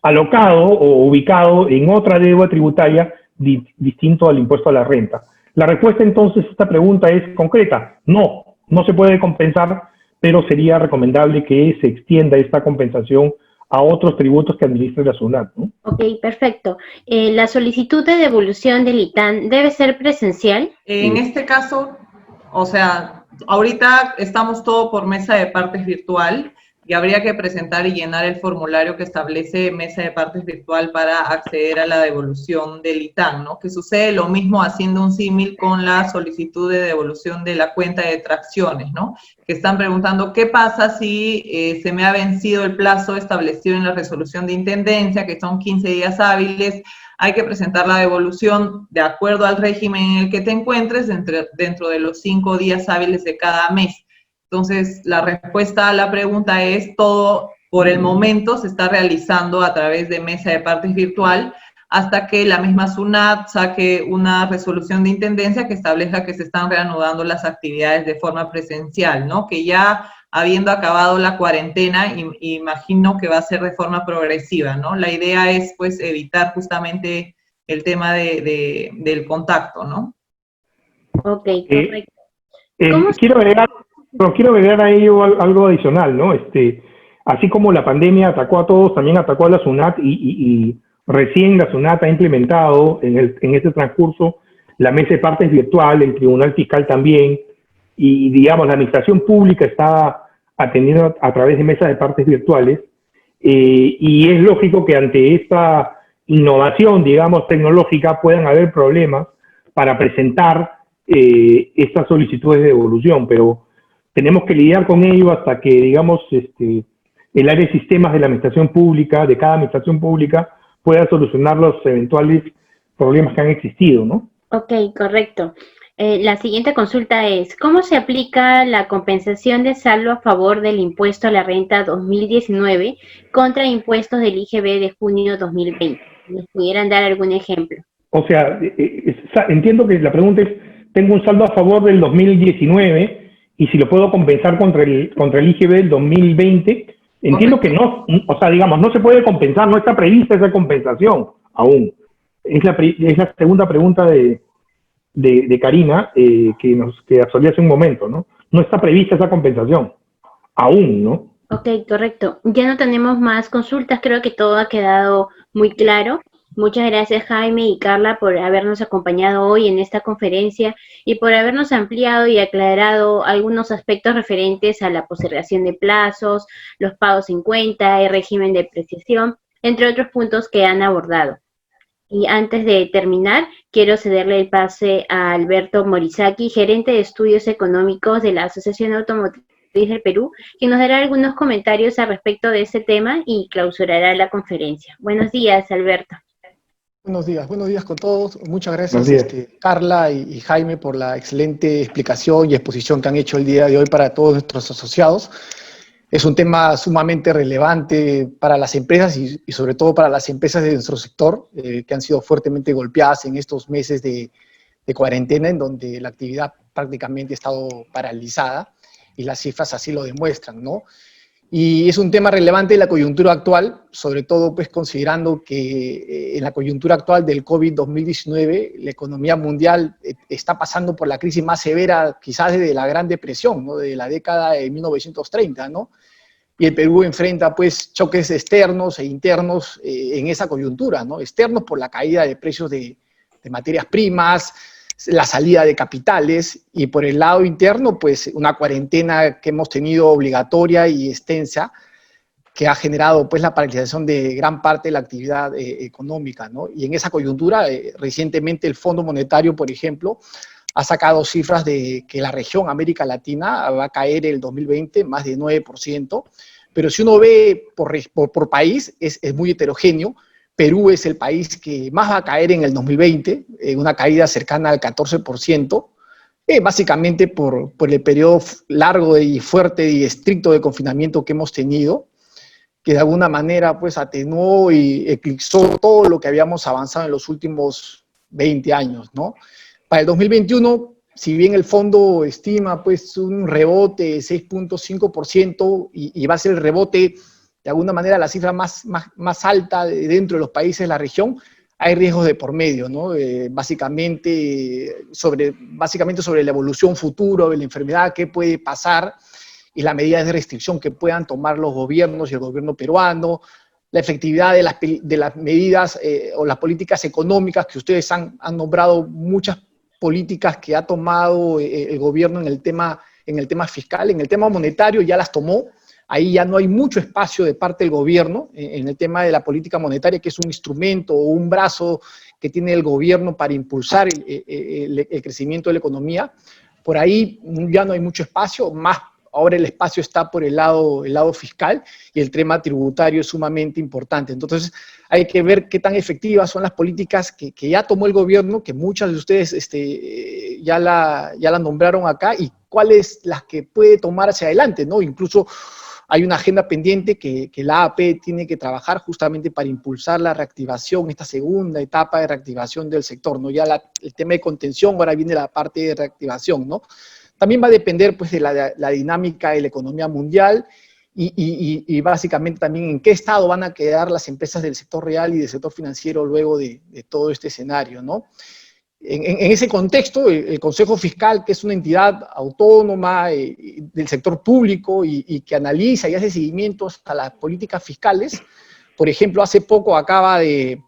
Speaker 2: alocado o ubicado en otra deuda tributaria distinto al impuesto a la renta. La respuesta entonces a esta pregunta es concreta: no se puede compensar, pero sería recomendable que se extienda esta compensación a otros tributos que administre la SUNAT, ¿no?
Speaker 1: Ok, perfecto. ¿La solicitud de devolución del ITAN debe ser presencial?
Speaker 3: En este caso, o sea, ahorita estamos todo por mesa de partes virtual y habría que presentar y llenar el formulario que establece mesa de partes virtual para acceder a la devolución del ITAN, ¿no? Que sucede lo mismo haciendo un símil con la solicitud de devolución de la cuenta de tracciones, ¿no? Que están preguntando qué pasa si se me ha vencido el plazo establecido en la resolución de intendencia, que son 15 días hábiles. Hay que presentar la devolución de acuerdo al régimen en el que te encuentres dentro de los 5 días hábiles de cada mes. Entonces, la respuesta a la pregunta es: todo por el momento se está realizando a través de mesa de partes virtual hasta que la misma SUNAT saque una resolución de intendencia que establezca que se están reanudando las actividades de forma presencial, ¿no? Que ya habiendo acabado la cuarentena, imagino que va a ser de forma progresiva, ¿no? La idea es, pues, evitar justamente el tema del contacto, ¿no?
Speaker 1: Ok, correcto.
Speaker 2: Quiero agregar a ello algo adicional, ¿no? Así como la pandemia atacó a todos, también atacó a la SUNAT y recién la SUNAT ha implementado en este transcurso la mesa de partes virtual, el Tribunal Fiscal también, y digamos la administración pública está atendiendo a través de mesas de partes virtuales. y es lógico que ante esta innovación, digamos, tecnológica, puedan haber problemas para presentar estas solicitudes de devolución, pero tenemos que lidiar con ello hasta que, digamos, el área de sistemas de la administración pública, de cada administración pública, pueda solucionar los eventuales problemas que han existido, ¿no?
Speaker 1: Ok, correcto. La siguiente consulta es, ¿cómo se aplica la compensación de saldo a favor del impuesto a la renta 2019 contra impuestos del IGB de junio 2020? ¿Nos pudieran dar algún ejemplo?
Speaker 2: O sea, entiendo que la pregunta es, tengo un saldo a favor del 2019 y si lo puedo compensar contra el IGB del 2020. Entiendo que no, o sea, digamos, no se puede compensar, no está prevista esa compensación aún. Es la segunda pregunta de Karina, que absolvió hace un momento, ¿no? No está prevista esa compensación, aún, ¿no?
Speaker 1: Ok, correcto. Ya no tenemos más consultas, creo que todo ha quedado muy claro. Muchas gracias Jaime y Carla por habernos acompañado hoy en esta conferencia y por habernos ampliado y aclarado algunos aspectos referentes a la postergación de plazos, los pagos en cuenta, el régimen de depreciación, entre otros puntos que han abordado. Y antes de terminar, quiero cederle el pase a Alberto Morizaki, gerente de estudios económicos de la Asociación Automotriz del Perú, quien nos dará algunos comentarios al respecto de este tema y clausurará la conferencia. Buenos días, Alberto.
Speaker 4: Buenos días con todos. Muchas gracias Carla y Jaime por la excelente explicación y exposición que han hecho el día de hoy para todos nuestros asociados. Es un tema sumamente relevante para las empresas y sobre todo para las empresas de nuestro sector, que han sido fuertemente golpeadas en estos meses de cuarentena, en donde la actividad prácticamente ha estado paralizada y las cifras así lo demuestran, ¿no? Y es un tema relevante en la coyuntura actual, sobre todo pues considerando que en la coyuntura actual del COVID-2019 la economía mundial está pasando por la crisis más severa quizás desde la Gran Depresión, ¿no? De la década de 1930, ¿no? Y el Perú enfrenta pues choques externos e internos en esa coyuntura, ¿no? Externos por la caída de precios de materias primas, la salida de capitales, y por el lado interno, pues una cuarentena que hemos tenido obligatoria y extensa, que ha generado pues la paralización de gran parte de la actividad económica, ¿no? Y en esa coyuntura, recientemente el Fondo Monetario, por ejemplo, ha sacado cifras de que la región América Latina va a caer el 2020 más de 9%, pero si uno ve por país, es muy heterogéneo. Perú es el país que más va a caer en el 2020, una caída cercana al 14%, básicamente por el periodo largo y fuerte y estricto de confinamiento que hemos tenido, que de alguna manera pues atenuó y eclipsó todo lo que habíamos avanzado en los últimos 20 años, ¿no? Para el 2021, si bien el fondo estima pues un rebote de 6.5% y va a ser el rebote de alguna manera la cifra más alta dentro de los países de la región, hay riesgos de por medio, ¿no? Básicamente sobre la evolución futura de la enfermedad, qué puede pasar y las medidas de restricción que puedan tomar los gobiernos y el gobierno peruano, la efectividad de las medidas o las políticas económicas que ustedes han nombrado, muchas políticas que ha tomado el gobierno en el tema fiscal, en el tema monetario ya las tomó. Ahí ya no hay mucho espacio de parte del gobierno en el tema de la política monetaria, que es un instrumento o un brazo que tiene el gobierno para impulsar el crecimiento de la economía. Por ahí ya no hay mucho espacio, más ahora el espacio está por el lado fiscal y el tema tributario es sumamente importante. Entonces hay que ver qué tan efectivas son las políticas que ya tomó el gobierno, que muchas de ustedes ya la nombraron acá, y cuáles las que puede tomar hacia adelante, ¿no? Incluso hay una agenda pendiente que la AP tiene que trabajar justamente para impulsar la reactivación, esta segunda etapa de reactivación del sector, ¿no? Ya el tema de contención, ahora viene la parte de reactivación, ¿no? También va a depender pues de la dinámica de la economía mundial y básicamente también en qué estado van a quedar las empresas del sector real y del sector financiero luego de todo este escenario, ¿no? En ese contexto, el Consejo Fiscal, que es una entidad autónoma del sector público y que analiza y hace seguimientos a las políticas fiscales, por ejemplo, hace poco acaba de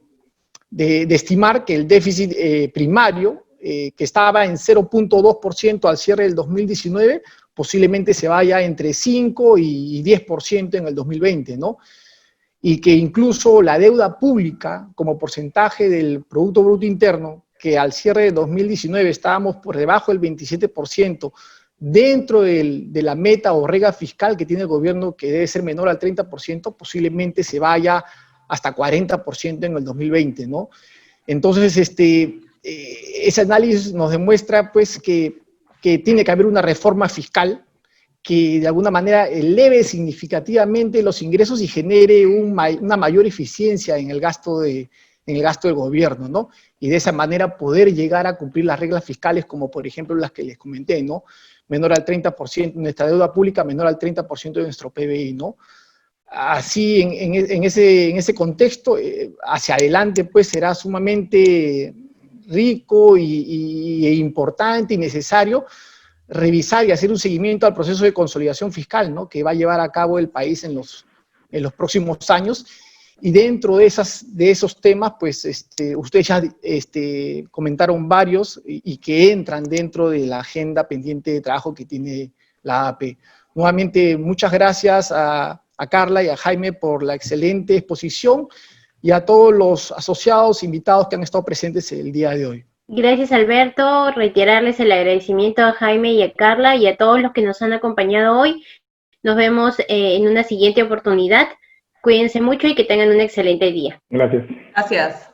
Speaker 4: estimar que el déficit primario, que estaba en 0.2% al cierre del 2019, posiblemente se vaya entre 5 y 10% en el 2020, ¿no? y que incluso la deuda pública como porcentaje del Producto Bruto Interno, que al cierre de 2019 estábamos por debajo del 27%, dentro de la meta o regla fiscal que tiene el gobierno, que debe ser menor al 30%, posiblemente se vaya hasta 40% en el 2020, ¿no? Entonces, ese análisis nos demuestra, pues, que tiene que haber una reforma fiscal que de alguna manera eleve significativamente los ingresos y genere una mayor eficiencia en el gasto del gobierno, ¿no? Y de esa manera poder llegar a cumplir las reglas fiscales, como por ejemplo las que les comenté, ¿no? Menor al 30%, nuestra deuda pública menor al 30% de nuestro PBI, ¿no? Así, en ese contexto, hacia adelante, pues, será sumamente rico e importante y necesario revisar y hacer un seguimiento al proceso de consolidación fiscal, ¿no?, que va a llevar a cabo el país en los próximos años. Y dentro de esos temas, pues, ustedes ya comentaron varios y que entran dentro de la agenda pendiente de trabajo que tiene la AP. Nuevamente, muchas gracias a Carla y a Jaime por la excelente exposición y a todos los asociados invitados que han estado presentes el día de hoy.
Speaker 1: Gracias, Alberto. Reiterarles el agradecimiento a Jaime y a Carla y a todos los que nos han acompañado hoy. Nos vemos en una siguiente oportunidad. Cuídense mucho y que tengan un excelente día.
Speaker 2: Gracias.
Speaker 3: Gracias.